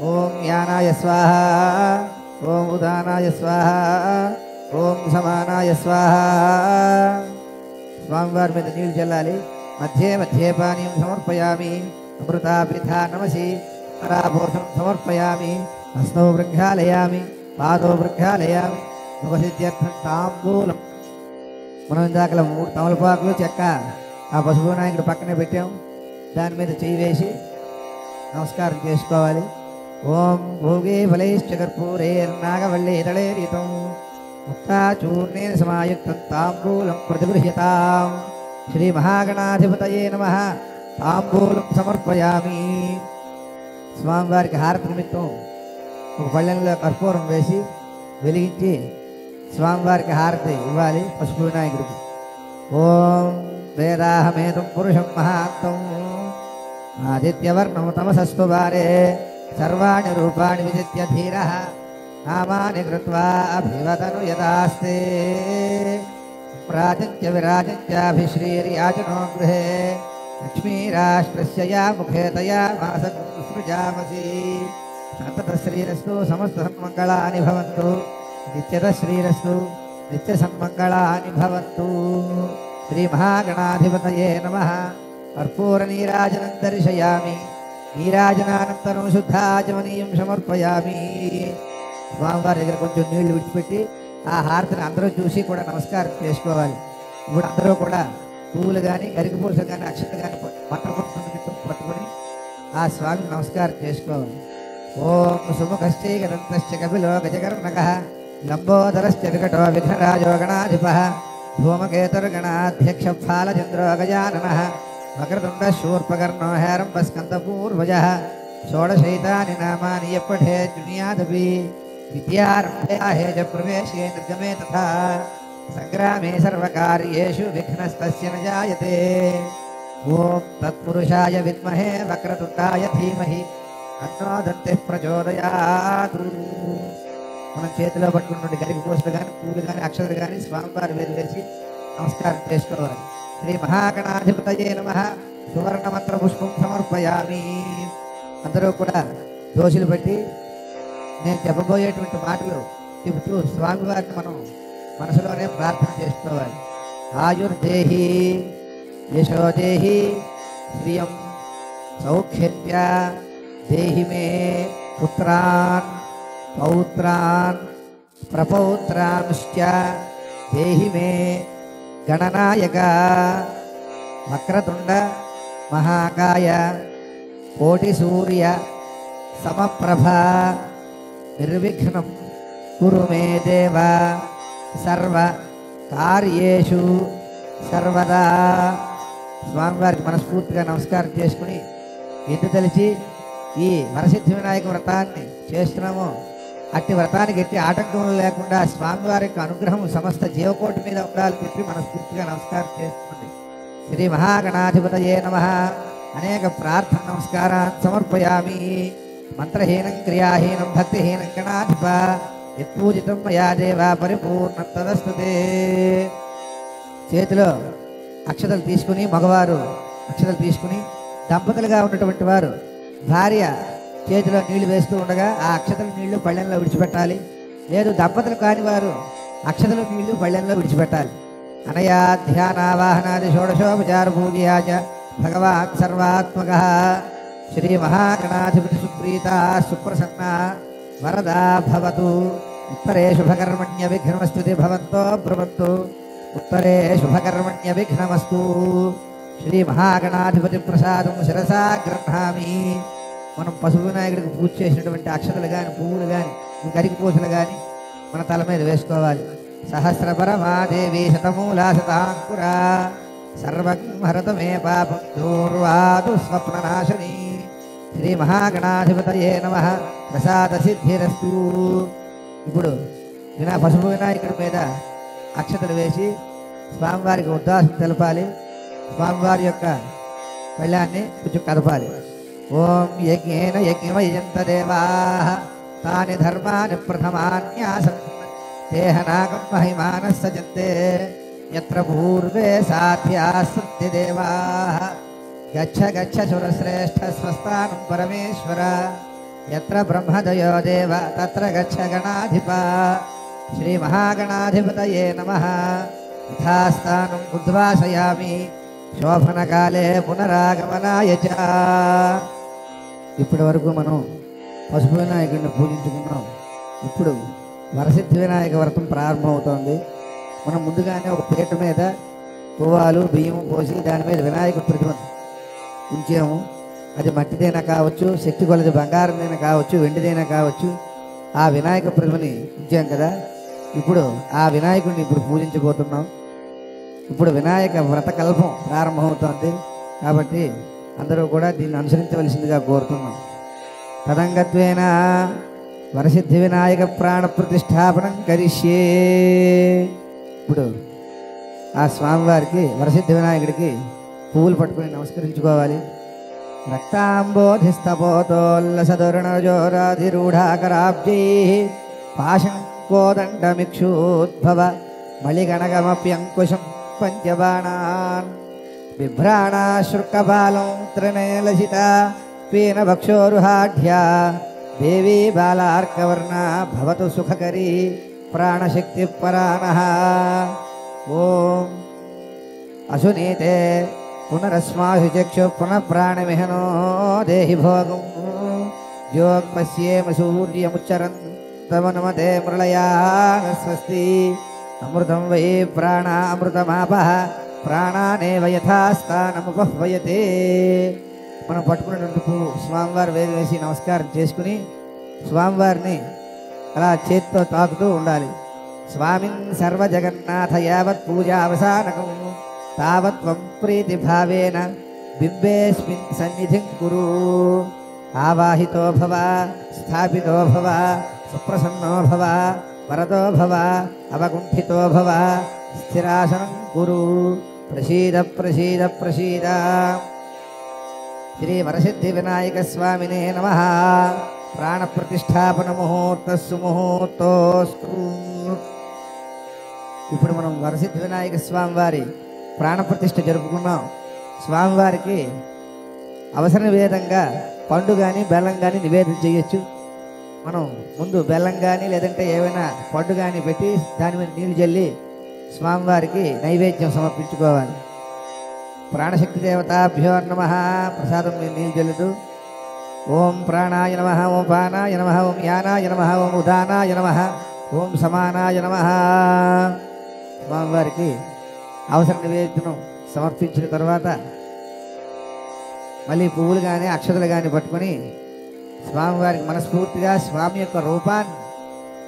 ఓం యానాయ స్వాహ. ఓం ఉదానాయ స్వాహ. ఓం సమానాయ స్వాహ. స్వామివారి మీద నీళ్లు చల్లాలి. మధ్యే మధ్యే పానీయం సమర్పయామి. అమృతాపిథా నమసి పరాభూషం సమర్పయామి. హస్తౌ బృంఘాలయామి. పాదౌ బృంఘాలయామి. ముఖసిద్ధ్యర్థం తాంబూలం. మనం ఇందాక 3 తమలపాకులు చెక్క ఆ పసుపు వినాయకుడు పక్కనే పెట్టాం. దాని మీద చేయి వేసి నమస్కారం చేసుకోవాలి. ఓం భోగే ఫలైశ్చ కర్పూరైర్నాగవల్లీదళైరితం ముక్తాచూర్ణేన సమాయుక్తం తాంబూలం ప్రతిగృహ్యతాం. శ్రీ మహాగణాధిపతయే నమః. తాంబూలం సమర్పయామి. స్వామివారికి హారతి నిమిత్తం ఒక పళ్ళెంలో కర్పూరం వేసి వెలిగించి స్వామివారికి హారతి ఇవ్వాలి పసుపు వినాయకుడికి. ఓం వేదాహమేతం పురుషం మహాంతం ఆదిత్యవర్ణం తమసస్తు వారే సర్వాణి రూపాణి విదిత్య ధీరః నామాని కృత్వా అభివదను యదాస్తే. ప్రాజంచ విరాజంచాభిశ్రీర్యాచనో గృహే లక్ష్మీరాష్ట్రస్య యా ముఖే తయా మాసం సృజామసి. సంతత శ్రీరస్తు సమస్త సన్మంగళాని భవంతు. నిత్యత శ్రీరస్తు నిత్య సన్మంగళాని భవంతు. శ్రీ మహాగణాధిపతయే నమః. కర్పూర నీరాజనం దర్శయామి. నీరాజనానంతరం శుద్ధాచమనీయం సమర్పయామి. స్వామివారి దగ్గర కొంచెం నీళ్లు విడిచిపెట్టి ఆ హారతిని అందరూ చూసి కూడా నమస్కారం చేసుకోవాలి. ఇప్పుడు అందరూ కూడా పువ్వులు కానీ గరికపూసలు కానీ అక్షతలు కానీ మంత్రపుష్ప పట్టుకుని ఆ స్వామికి నమస్కారం చేసుకోవాలి. ఓం సుముఖశ్చైకదంతశ్చ కపిలో గజకర్ణక లంబోదరశ్చ వికటో విఘ్నరాజో గణాధిప ధూమకేతుర్గణాధ్యక్ష ఫాలచంద్రో గజాననః వక్రతుండ శూర్పకర్ణో హేరంబస్కందపూర్వజ షోడశైతాని నామాని యప్పఠే దునియాదపి విద్యారంభే హేజ ప్రవేశే నిర్గమే తథా సంగ్రామే సర్వకార్యేషు విఘ్నస్తస్య న జాయతే. ఓం తత్పురుషాయ విద్మహే వక్రతుండాయ ధీమహి తన్నో దంతిః ప్రచోదయాత్. మనం చేతిలో పట్టుకున్నటువంటి గరికి పూసలు కానీ పూలు కానీ అక్షతలు కానీ స్వామివారి వేరు వేసి నమస్కారం చేసుకోవాలి. శ్రీ మహాగణాధిపతయే నమః. సువర్ణ మంత్ర పుష్పం సమర్పయామి. అందరూ కూడా దోషులు బట్టి నేను చెప్పబోయేటువంటి మాటలు చెబుతూ స్వామివారిని మనం మనసులోనే ప్రార్థన చేసుకోవాలి. ఆయుర్దేహి యశోదేహి శ్రియం సౌఖ్యంత్య దేహి మే పుత్రాన్ పౌత్రాన్ ప్రపౌత్రాంశ్చ దేహి మే గణనాయక వక్రతుండ మహాకాయ కోటి సూర్య సమప్రభ నిర్విఘ్నం కురు మే దేవ సర్వ కార్యేషు సర్వదా. స్వామివారికి మనస్ఫూర్తిగా నమస్కారం చేసుకుని ఎందుకు తెలిసి ఈ వరసిద్ధి వినాయక వ్రతాన్ని చేస్తున్నామో అట్టి వ్రతానికి ఎట్టి ఆటంకం లేకుండా స్వామివారి యొక్క అనుగ్రహం సమస్త జీవకోటి మీద ఉండాలని చెప్పి మనస్ఫూర్తిగా నమస్కారం చేసుకోండి. శ్రీ మహాగణాధిపతయే నమః. అనేక ప్రార్థన నమస్కారాన్ని సమర్పయామి. మంత్రహీనం క్రియాహీనం భక్తిహీనం గణాధిప యత్పూజితం మయా దేవ పరిపూర్ణం తదస్తుతే. చేతిలో అక్షతలు తీసుకుని మగవారు అక్షతలు తీసుకుని దంపతులుగా ఉన్నటువంటి వారు భార్య చేతిలో నీళ్లు వేస్తూ ఉండగా ఆ అక్షతల నీళ్లు పళ్ళెంలో విడిచిపెట్టాలి. లేదు దంపతులు కాని వారు అక్షతల నీళ్లు పళ్ళెంలో విడిచిపెట్టాలి. అనయా ధ్యానావాహనాది షోడశోపచార పూజయాచ భగవాన్ సర్వాత్మక శ్రీ మహాగణాధిపతి సుప్రీత సుప్రసన్న వరదా భవతు. ఉత్తరే శుభకర్మణ్య విఘ్నమస్తు భవంతో బ్రువంతు. ఉత్తరే శుభకర్మణ్య విఘ్నమస్తు. శ్రీ మహాగణాధిపతి ప్రసాదం శిరసా గృహామి. మనం పశువు వినాయకుడికి పూజ చేసినటువంటి అక్షతలు కానీ పువ్వులు కానీ గరికి పూసలు కానీ మన తల మీద వేసుకోవాలి. సహస్రపరమాదేవి శతమూలా శతాంకురా సర్వహరత మే పాపం దూర్వాదు స్వప్ననాశని. శ్రీ మహాగణాధిపతయే నమః. ప్రసాద సిద్ధిరస్తు. ఇప్పుడు పశువు వినాయకుడి మీద అక్షతలు వేసి స్వామివారికి ఉద్దాసం తెలపాలి. స్వామివారి యొక్క కళ్యాణ్ణి కొంచెం కదపాలి. ఓం యజ్ఞేన యజ్ఞమయంత దేవాః తాని ధర్మాని ప్రథమాన్యాసన్ దేహనాగం మహిమానః సజంతే యత్ర పూర్వే సాధ్యాస్సంతి దేవాః. గచ్చ గచ్చ సురశ్రేష్ఠ స్వస్థానం పరమేశ్వర యత్ర బ్రహ్మదయో దేవ తత్ర గచ్చ గణాధిప. శ్రీ మహాగణాధిపతయే నమః. యథాస్థానం ఉద్వాసయామి శోభనకాలే పునరాగమనాయ చ. ఇప్పటి వరకు మనం పశుపు వినాయకుడిని పూజించుకున్నాం. ఇప్పుడు వరసిద్ధి వినాయక వ్రతం ప్రారంభమవుతోంది. మనం ముందుగానే ఒక పీట మీద పువ్వాలు బియ్యం పోసి దాని మీద వినాయక ప్రతిమను ఉంచాము. అది మట్టిదైనా కావచ్చు, శక్తి కొలది బంగారందైనా కావచ్చు, వెండిదైనా కావచ్చు. ఆ వినాయక ప్రతిమని ఉంచాం కదా. ఇప్పుడు ఆ వినాయకుడిని ఇప్పుడు పూజించబోతున్నాం. ఇప్పుడు వినాయక వ్రత కల్పం ప్రారంభమవుతోంది కాబట్టి అందరూ కూడా దీన్ని అనుసరించవలసిందిగా కోరుతున్నాం. తదంగత్వేన వరసిద్ధి వినాయక ప్రాణ ప్రతిష్టాపనం కరిష్యే. ఇప్పుడు ఆ స్వామివారికి వరసిద్ధి వినాయకుడికి పువ్వులు పట్టుకుని నమస్కరించుకోవాలి. రక్తాంబోధిస్తపోతోల్లసదుర్ణజోరాధిరూఢాకరాబ్జై పాశంకోదండమిక్షూద్భవ మళిగణగమప్యంకుశం పంచబాణాన్ బిభ్రాణాశృక్కబాలం త్రినయలసిత పీనభక్షోరుహాఢ్యా దేవీ బాలార్కవర్ణ భవతు సుఖకరీ ప్రాణశక్తి పరానః. ఓం అసునీతే పునరస్మాసు చక్షు పునః ప్రాణమిహనో దేహి భోగం యోగపశ్యేమ సూర్యముచ్చరంతమనుమతే మృళయాన స్వస్తి. అమృతం వై ప్రాణామృతమాపః ప్రాణానేవ యథాస్థానముపహ్వయతే. మనం పట్టుకున్నటువంటి పువ్వు స్వామివారి వేలు వేసి నమస్కారం చేసుకుని స్వామివారిని అలా చేతితో తాకుతూ ఉండాలి. స్వామిన్ సర్వ జగన్నాథ యావత్ పూజా అవసానకం తావత్వం ప్రీతి భావేన బింబేస్మిన్ సన్నిధిం కురు. ఆవాహితో భవ, స్థాపితో భవ, సుప్రసన్నో భవ, వరదో భవ, అవగుంఠితో భవ, స్థిరాసనం కురు. ప్రసీద ప్రసీద ప్రసీద. శ్రీ వరసిద్ధి వినాయక స్వామినే నమః. ప్రాణ ప్రతిష్టాపన ముహూర్తస్సు ముహూర్తోస్తు. ఇప్పుడు మనం వరసిద్ధి వినాయక స్వామి వారి ప్రాణప్రతిష్ఠ జరుపుకున్నాం. స్వామివారికి అవసర విధంగా పండు కానీ బెల్లం కానీ నివేదన చేయొచ్చు. మనం ముందు బెల్లం కానీ లేదంటే ఏమైనా పండు కానీ పెట్టి దాని మీద నీళ్లు జల్లి స్వామివారికి నైవేద్యం సమర్పించుకోవాలి. ప్రాణశక్తి దేవతాభ్యో నమః. ప్రసాదం మీద నీళ్ళు జల్లుతూ ఓం ప్రాణాయ నమః, ఓం పానాయ నమః, ఓం యానాయ నమః, ఓం ఉదానాయ నమః, ఓం సమానాయ నమః. స్వామివారికి అవసర నివేదనం సమర్పించిన తర్వాత మళ్ళీ పువ్వులు కానీ అక్షతలు కానీ పట్టుకొని స్వామివారికి మనస్ఫూర్తిగా స్వామి యొక్క రూపాన్ని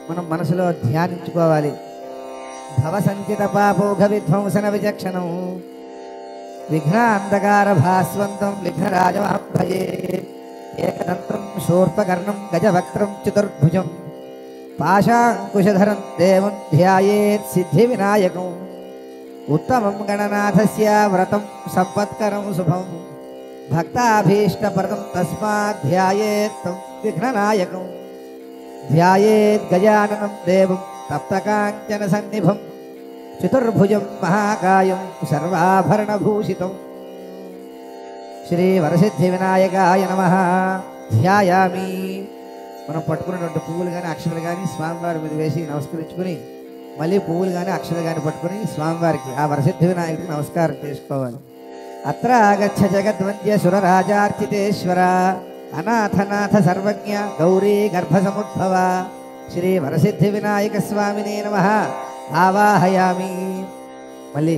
మనం మనసులో ధ్యానించుకోవాలి. భవ సంచిత పాపోఘ విధ్వంసన విచక్షణం విఘ్న అంధకార భాస్వంతం విఘ్నరాజమహం భజే. ఏకదంతం శూర్పకర్ణం గజవక్త్రం చతుర్భుజం పాశాంకుశధరం దేవం ధ్యాయేత్ సిద్ధి వినాయకం. ఉత్తమం గణనాథస్య వ్రతం సంపత్కరం శుభం భక్తాభీష్టప్రదం తస్మాత్ ధ్యాయేత్ తం విఘ్ననాయకం. ధ్యాయేత్ గజాననం దేవం తప్తకాంచన సన్నిభం చతుర్భుజం మహాకాయం సర్వాభరణభూషితం. శ్రీ వరసిద్ధి వినాయకాయ నమః. ధ్యాయామి. మనం పట్టుకున్నటువంటి పువ్వులు కానీ అక్షతలు కానీ స్వామివారి మీద వేసి నమస్కరించుకుని మళ్ళీ పువ్వులు కానీ అక్షతలు కానీ పట్టుకుని స్వామివారికి ఆ వరసిద్ధి వినాయకుడికి నమస్కారం చేసుకోవాలి. అత్ర ఆగచ్చ జగద్వంద్య సురరాజార్చితేశ్వర అనాథనాథ సర్వజ్ఞ గౌరీ గర్భసముద్భవ. శ్రీ వరసిద్ధి వినాయక స్వామినే నమః. ఆవాహయామి. మళ్ళీ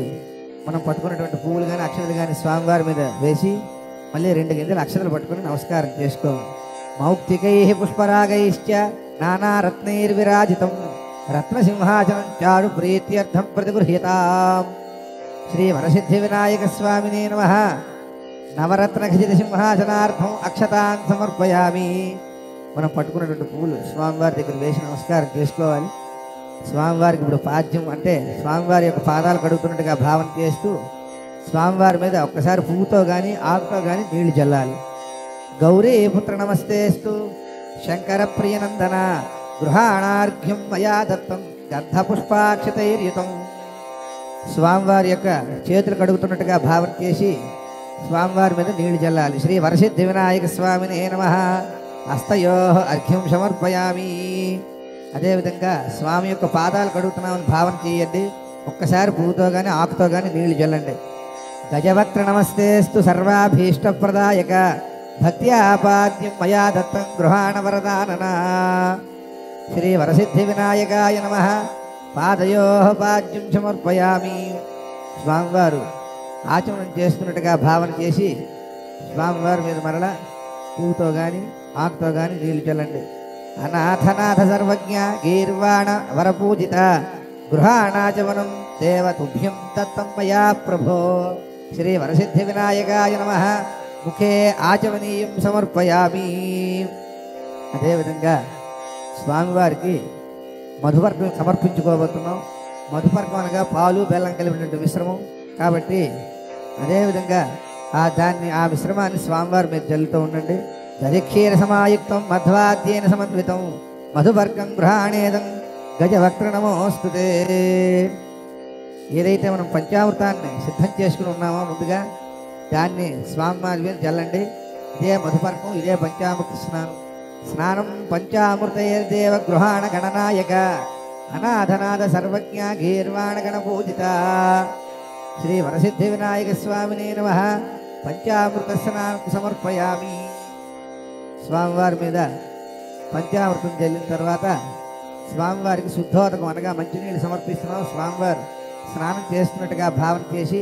మనం పట్టుకున్నటువంటి పువ్వులు కానీ అక్షతలు కానీ స్వామివారి మీద వేసి మళ్ళీ 2 గింజలు అక్షతలు పట్టుకుని నమస్కారం చేసుకోవాలి. మౌక్తికై పుష్పరాగైశ్చ నానారత్నైర్విరాజితం రత్నసింహాసనం చారు ప్రీత్యర్థం ప్రతిగృహ్యతాం. శ్రీ వరసిద్ధి వినాయక స్వామినే నమః. నవరత్న ఖచిత సింహాసనార్థం అక్షతాన్ సమర్పయామి. మనం పట్టుకున్నటువంటి పువ్వులు స్వామివారి దగ్గర వేసి నమస్కారం చేసుకోవాలి. స్వామివారికి ఇప్పుడు పాద్యం అంటే స్వామివారి యొక్క పాదాలు కడుగుతున్నట్టుగా భావన చేస్తూ స్వామివారి మీద ఒక్కసారి పువ్వుతో కానీ ఆకుతో కానీ నీళ్లు చల్లాలి. గౌరీ పుత్ర నమస్తేస్తు శంకర ప్రియనందన గృహాణార్ఘ్యం మయా దత్తం గంధపుష్పాక్షతైర్యుతం. స్వామివారి యొక్క చేతులు కడుగుతున్నట్టుగా భావన చేసి స్వామివారి మీద నీళ్లు చల్లాలి. శ్రీ వరసిద్ధి వినాయక స్వామినే నమః. హస్తయో అర్ఘ్యం సమర్పయామి. అదేవిధంగా స్వామి యొక్క పాదాలు కడుగుతున్నామని భావన చేయండి. ఒక్కసారి పువ్వుతో కానీ ఆకుతో కానీ నీళ్లు చల్లండి. గజవక్త్ర నమస్తేస్తు సర్వాభీష్టప్రదాయక భక్త్యాపాద్యం మయా దత్తం గృహాణ వరదానన. శ్రీ వరసిద్ధి వినాయకాయ నమః. పాదయో పాద్యం సమర్పయామి. స్వామివారు ఆచమనం చేస్తున్నట్టుగా భావన చేసి స్వామివారి మీద మరల పువ్వుతో కానీ ఆకుతో కానీ నీళ్లు చల్లండి. అనాథనాథ సర్వజ్ఞ గీర్వాణ వరపూజిత గృహాణాచమనం దేవతుభ్యం దత్తం మయా ప్రభో. శ్రీ వరసిద్ధి వినాయకాయ నమః. ముఖే ఆచమనీయం సమర్పయామి. అదేవిధంగా స్వామివారికి మధుపర్కం సమర్పించుకోబోతున్నాం. మధుపర్కం అనగా పాలు బెల్లం కలిపినటువంటి మిశ్రమం కాబట్టి అదేవిధంగా ఆ మిశ్రమాన్ని స్వామివారి మీద జల్లుతూ ఉండండి. దధిక్షీర సమాయుక్తం మధ్వాద్యేన సమన్వితం మధుపర్కం గృహాణేదం గజవక్త్ర నమోస్తుతే. ఏదైతే మనం పంచామృతాన్ని సిద్ధం చేసుకుని ఉన్నామో ముందుగా దాన్ని స్వామివారి మీద జల్లండి. ఇదే మధుపర్కం, ఇదే పంచామృత స్నానం. స్నానం పంచామృతైర్దేవ గృహాణ గణనాయక అనాథనాథ సర్వజ్ఞ గీర్వాణ గణపూజిత. శ్రీ వరసిద్ధి వినాయక స్వామినే నమః. పంచామృత స్నానం సమర్పయామి. స్వామివారి మీద పంచామృతం జల్లిన తర్వాత స్వామివారికి శుద్ధోదకం అనగా మంచినీళ్ళు సమర్పిస్తున్నాం. స్వామివారు స్నానం చేస్తున్నట్టుగా భావన చేసి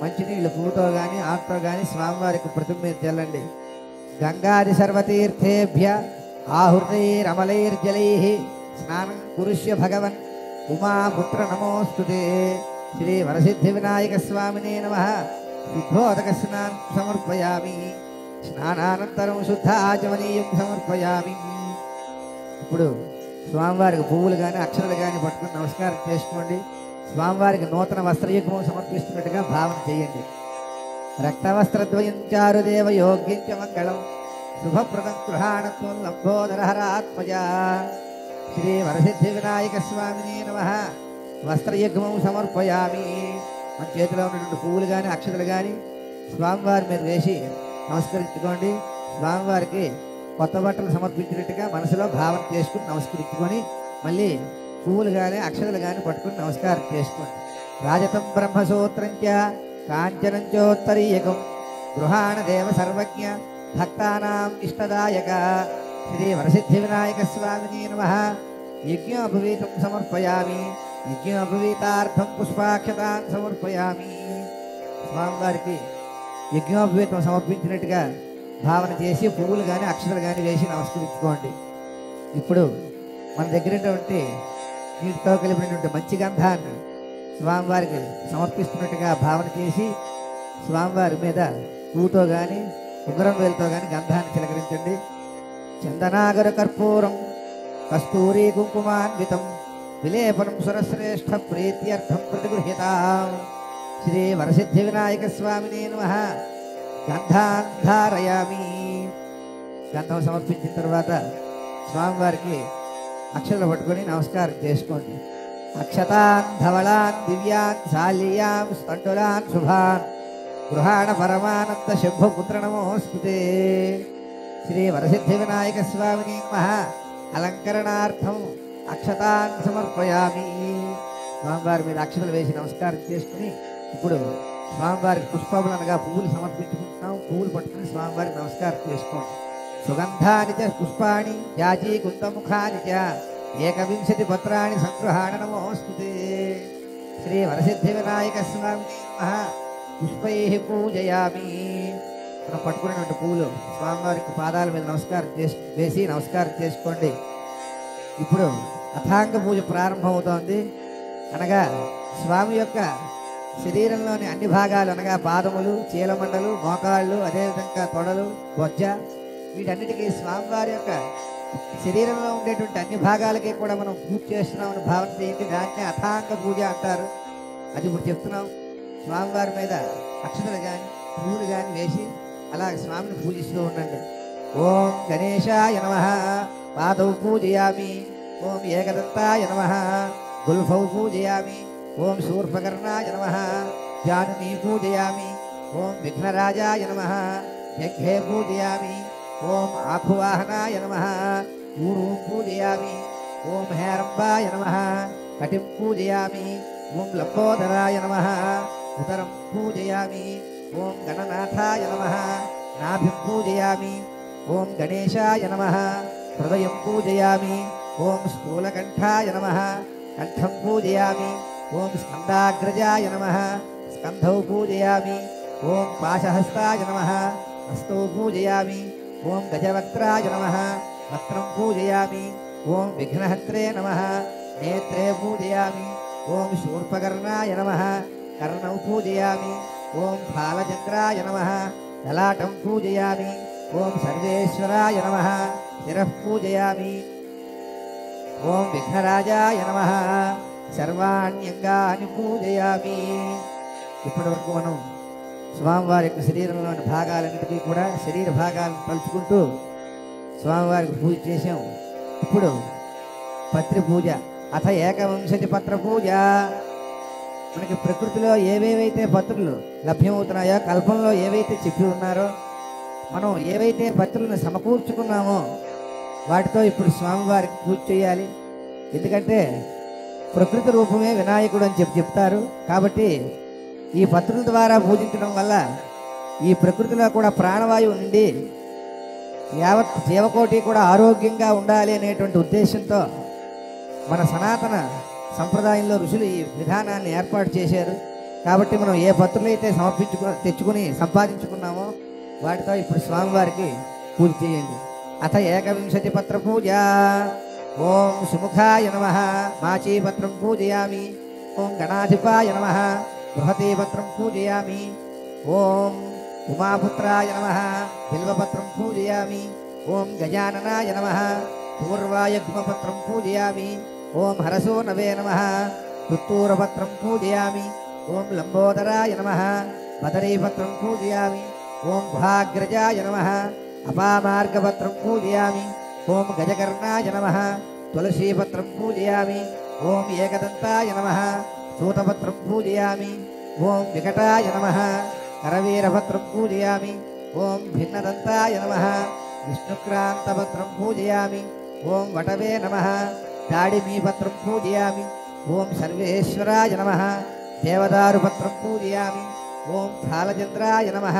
మంచినీళ్ళు పువ్వుతో కానీ ఆకుతో కానీ స్వామివారికి ప్రతిమ మీద చల్లండి. గంగాది సర్వతీర్థేభ్య ఆహృతైరమలైర్జలై స్నానం కురుష్య భగవన్ ఉమాపుత్ర నమోస్తుతే. శ్రీ వరసిద్ధి వినాయక స్వామినే నమః. సిద్ధోదక స్నానం సమర్పయామి. స్నానానంతరం శుద్ధ ఆచమనీయం సమర్పయామి. ఇప్పుడు స్వామివారికి పువ్వులు కానీ అక్షరాలు కానీ పట్టుకుని నమస్కారం చేసుకోండి. స్వామివారికి నూతన వస్త్రయుగ్మం సమర్పిస్తున్నట్టుగా భావన చేయండి. రక్తవస్త్రద్వయం చారుదేవ యోగ్యం చ మంగళం శుభప్రదం గృహాణత్వం లంబోదరహరాత్మజ. శ్రీ వరసిద్ధి వినాయక స్వామినే నమః. వస్త్రయుగ్మం సమర్పయామి. మన చేతిలో ఉన్నటువంటి పువ్వులు కానీ అక్షతలు కానీ స్వామివారి మీద వేసి నమస్కరించుకోండి. స్వామివారికి కొత్త బట్టలు సమర్పించినట్టుగా మనసులో భావన చేసుకుని నమస్కరించుకొని మళ్ళీ పువ్వులు కానీ అక్షతలు కానీ పట్టుకుని నమస్కారం చేసుకోండి. రాజతం బ్రహ్మసూత్రంచ కాంచనంచోత్తరీయకం గృహాణ దేవ సర్వజ్ఞ భక్తానాం ఇష్టదాయక. శ్రీ వరసిద్ధి వినాయక స్వామినే నమః. యజ్ఞోపవీతం సమర్పయామి. యజ్ఞోపవీతార్థం పుష్పాక్షతాన్ సమర్పయామి. స్వామివారికి యజ్ఞోపవీతం సమర్పించినట్టుగా భావన చేసి పువ్వులు కానీ అక్షతలు కానీ వేసి నమస్కరించుకోండి. ఇప్పుడు మన దగ్గరటువంటి నీటితో కలిపినటువంటి మంచి గంధాన్ని స్వామివారికి సమర్పిస్తున్నట్టుగా భావన చేసి స్వామివారి మీద పువ్వుతో కానీ ఉంగరం వేలుతో కానీ గంధాన్ని చిలకరించండి. చందనాగర కర్పూరం కస్తూరీ కుంకుమాన్వితం విలేపనం సురశ్రేష్ఠ ప్రీత్యర్థం ప్రతిగృహ్యతాం. శ్రీ వరసిద్ధి వినాయక స్వామినే నమః. గంధాన్ ధారయామి. గంధం సమర్పించిన తర్వాత స్వామివారికి అక్షతలు పట్టుకొని నమస్కారం చేసుకోండి. అక్షతాన్ ధవళాన్ దివ్యాన్ శాల్యాం స్తండులాన్ శుభాన్ గృహాణ పరమానంద శంభుపుత్ర నమోస్తుతే. శ్రీ వరసిద్ధి వినాయక స్వామిని నమః. అలంకరణార్థం అక్షతాన్ సమర్పయామి. స్వామివారి మీద అక్షతలు వేసి నమస్కారం చేసుకుని ఇప్పుడు స్వామివారికి పుష్పములు అనగా పువ్వులు సమర్పించుకుంటున్నాం. పువ్వులు పట్టుకుని స్వామివారికి నమస్కారం చేసుకోండి. సుగంధాని చ పుష్పాణి జాజీ కుందముఖాని చ ఏకవింశతి పత్రాణి సంగృహాణ నమోస్తుతే. శ్రీ వరసిద్ధి వినాయక స్వామిని నమః. పుష్పై పూజయామి. మనం పట్టుకున్నటువంటి పువ్వులు స్వామివారికి పాదాల మీద వేసి నమస్కారం చేసుకోండి. ఇప్పుడు అథాంగ పూజ ప్రారంభమవుతోంది. అనగా స్వామి యొక్క శరీరంలోని అన్ని భాగాలు అనగా పాదములు, చీలమండలు, మోకాళ్ళు, అదేవిధంగా తొడలు, బొజ్జ, వీటన్నిటికీ స్వామివారి యొక్క శరీరంలో ఉండేటువంటి అన్ని భాగాలకి కూడా మనం పూజ చేస్తున్నామని భావన చేయండి. దాన్నే అథాంగ పూజ అంటారు. అది ఇప్పుడు చెప్తున్నాం. స్వామివారి మీద అక్షతలు కానీ పువ్వులు కానీ వేసి అలా స్వామిని పూజిస్తూ ఉండండి. ఓం గణేశాయ నమః. పాదౌ పూజయామి. ఓం ఏకదంతాయ నమః. గుల్ఫౌ పూజయామి. ఓం శూర్పకర్ణాయ నమః. జానునీ పూజయామి. ఓం విఘ్నరాజాయ నమః. యజ్ఞే పూజయామి. ఓం ఆఖువాహనాయ నమః. ఊరు పూజయామి. ఓం హేరంబాయ నమః. కటిం పూజయామి. ఓం లంబోదరాయ నమః. ఉదరం పూజయామి. ఓం గణనాథాయ నమః. నాభిం పూజయామి. ఓం గణేశాయ నమః. హృదయం పూజయామి. ఓం స్థూలకంఠాయ నమః. కంఠం పూజయామి. ఓం స్కందాగ్రజాయ నమః. స్కంధౌ పూజయామి. ఓం పాశహస్తాయ నమః. హస్తౌ పూజయామి. ఓం గజవక్త్రాయ నమః. వక్త్రం పూజయామి. ఓం విఘ్నహత్రే నమః. నేత్రే పూజయామి. ఓం శూర్పకర్ణాయ నమః. కర్ణౌ పూజయామి. ఓం ఫాలచంద్రాయ నమః. లలాటం పూజయామి. ఓం సర్వేశ్వరాయ నమః. శిరః పూజయామి. ఓం విఘ్నరాజాయ నమః. సర్వాణ్యంగాని పూజయామి. ఇప్పటి వరకు మనం స్వామివారి యొక్క శరీరంలోని భాగాలన్నిటికీ కూడా శరీర భాగాలను తలుచుకుంటూ స్వామివారికి పూజ చేసాం. ఇప్పుడు పత్రి పూజ. అథ ఏకవింశతి పత్ర పూజ. మనకి ప్రకృతిలో ఏవేవైతే పత్రులు లభ్యమవుతున్నాయో, కల్పంలో ఏవైతే చెప్పి ఉన్నారో, మనం ఏవైతే పత్రులను సమకూర్చుకున్నామో వాటితో ఇప్పుడు స్వామివారికి పూజ చేయాలి. ఎందుకంటే ప్రకృతి రూపమే వినాయకుడు అని చెప్తారు. కాబట్టి ఈ పత్రుల ద్వారా పూజించడం వల్ల ఈ ప్రకృతిలో కూడా ప్రాణవాయువు నుండి యావత్ జీవకోటి కూడా ఆరోగ్యంగా ఉండాలి అనేటువంటి ఉద్దేశంతో మన సనాతన సంప్రదాయంలో ఋషులు ఈ విధానాన్ని ఏర్పాటు చేశారు. కాబట్టి మనం ఏ పత్రులైతే తెచ్చుకుని సంపాదించుకున్నామో వాటితో ఇప్పుడు స్వామివారికి పూజ చేయండి. అథ ఏకవింశతి పత్ర పూజ. ఓం సుముఖాయ నమః మాచీపత్రం పూజయామి. ఓం గణాధిపాయ నమః బృహతీపత్రం పూజయామి. ఓం ఉమాపుత్రాయ నమః బిల్వపత్రం పూజయామి. ఓం గజాననాయ నమః పూర్వాయగ్మపత్రం పూజయామి. ఓం హరసోనవే నమః తుత్తూరపత్రం పూజయామి. ఓం లంబోదరాయ నమః బదరీపత్రం పూజయామి. ఓం గుహాగ్రజాయ నమః అపామార్గపత్రం పూజయామి. ఓం గజకర్ణాయ నమః తులసీపత్రం పూజయామి. ఓం ఏకదంతాయ నమః సూతపత్రం పూజయామి. ఓం వికటాయ నమః కరవీరపత్రం పూజయామి. ఓం భిన్నదంతాయ నమః విష్ణుక్రాంతపత్రం పూజయామి. ఓం వటవే నమః దాడిమీపత్రం పూజయామి. ఓం సర్వేశ్వరాయ నమః దేవదారుపత్రం పూజయామి. ఓం కాలచంద్రాయ నమః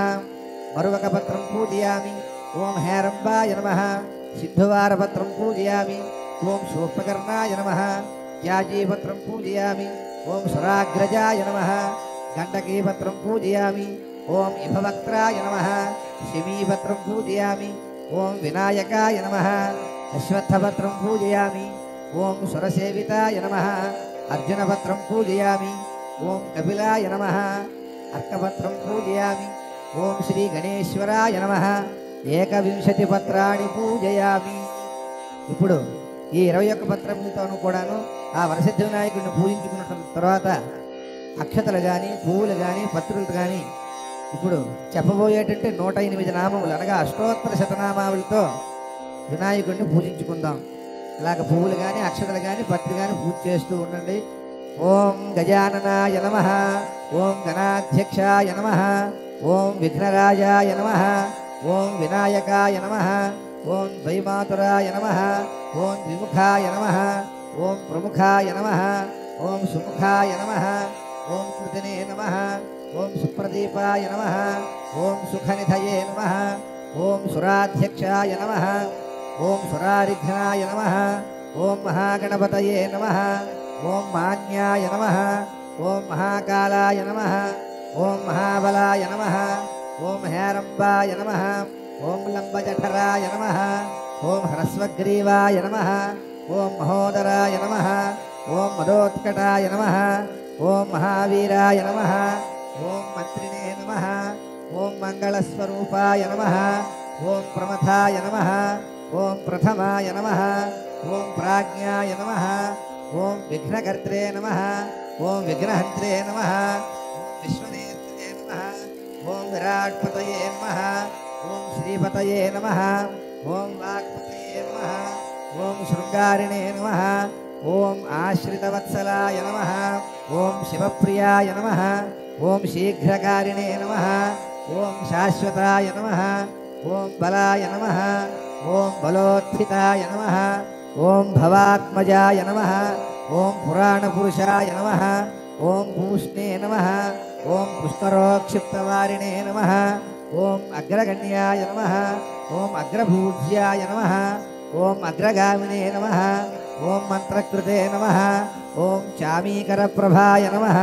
మరువకపత్రం పూజయామి. ఓం హేరంబాయ నమః సిద్ధువారపత్రం పూజయామి. ఓం శూర్పకర్ణాయ నమః త్యాజీపత్రం పూజయామి. ఓం సురాగ్రజాయ నమః గండకీపత్రం పూజయామి. ఓం ఇభవక్త్రాయ నమః శమీపత్రం పూజయామి. ఓం వినాయకాయ నమః అశ్వత్థపత్రం పూజయామి. ఓం సురసేవితాయ నమః అర్జునపత్రం పూజయామి. ఓం కపిలాయ నమః అర్కపత్రం పూజయామి. ఓం శ్రీ గణేశ్వరాయ నమః ఏకవింశతి పత్రాన్ని పూజయామి. ఇప్పుడు ఈ 21 పత్రములతోనూ కూడాను ఆ వరసిద్ధి వినాయకుడిని పూజించుకున్న తర్వాత అక్షతలు కానీ పువ్వులు కానీ పత్రులు కానీ ఇప్పుడు చెప్పబోయేటంటే 108 నామములు అనగా అష్టోత్తర శతనామావులతో వినాయకుడిని పూజించుకుందాం. అలాగ పువ్వులు కానీ అక్షతలు కానీ పత్రి కానీ పూజ చేస్తూ ఉండండి. ఓం గజాననాయ నమః. ఓం గణాధ్యక్షాయ నమః. ఓం విఘ్నరాజాయ నమః. ఓం వినాయకాయ నమః. ఓం ద్వైమాతురాయ నమః. ఓం ద్విముఖాయ నమః. ఓం ప్రముఖాయ నమః. ఓం సుముఖాయ నమః. ఓం కృతినే నమః. ఓం సుప్రదీపాయ నమః. ఓం సుఖనిధయే నమః. ఓం సురాధ్యక్షాయ నమః. ఓం సురారిఘ్నాయ నమః. ఓం మహాగణపతయే నమః. ఓం మాన్యాయ నమః. ఓం మహాకాలాయ నమః. ఓం మహాబలాయ నమః. ఓం హేరంబాయ నమః. ఓం లంబజఠరాయ నమః. ఓం హ్రస్వగ్రీవాయ నమః. ఓం మహోదరాయ నమః. ఓం మదోత్కటాయ నమః. ఓం మహావీరాయ నమః. ఓం మంత్రిణే నమః. ఓం మంగళస్వరూపాయ నమః. ఓం ప్రమథాయ నమః. ఓం ప్రథమాయ నమః. ఓం ప్రాజ్ఞాయ నమః. ఓం విఘ్నకర్త్రే నమః. ఓం విఘ్నహంత్రే నమః. విశ్వనేత్రే నమః. ఓం విరాట్పతయే నమః. ఓం శ్రీపతయే నమః. ఓం వాక్పతయే నమః. ఓం శృంగారిణే నమః. ఓం ఆశ్రితవత్సలాయ నమః. ఓం శివప్రియాయ నమః. ఓం శీఘ్రకారిణే నమః. ఓం శాశ్వతాయ నమః. ఓం బలాయ నమః. ఓం బలోత్థితాయ నమః. ఓం భవాత్మజాయ నమః. ఓం పురాణపురుషాయ నమః. ఓం పూష్ణే నమః. ఓం పుష్కరోక్షిప్తవారిణే నమః. ఓం అగ్రగణ్యాయ నమః. ఓం అగ్రభూజ్యాయ నమః. ఓం అగ్రగామినే నమః. ఓం మంత్రకృతే నమః. ఓం చామీకరప్రభాయ నమః.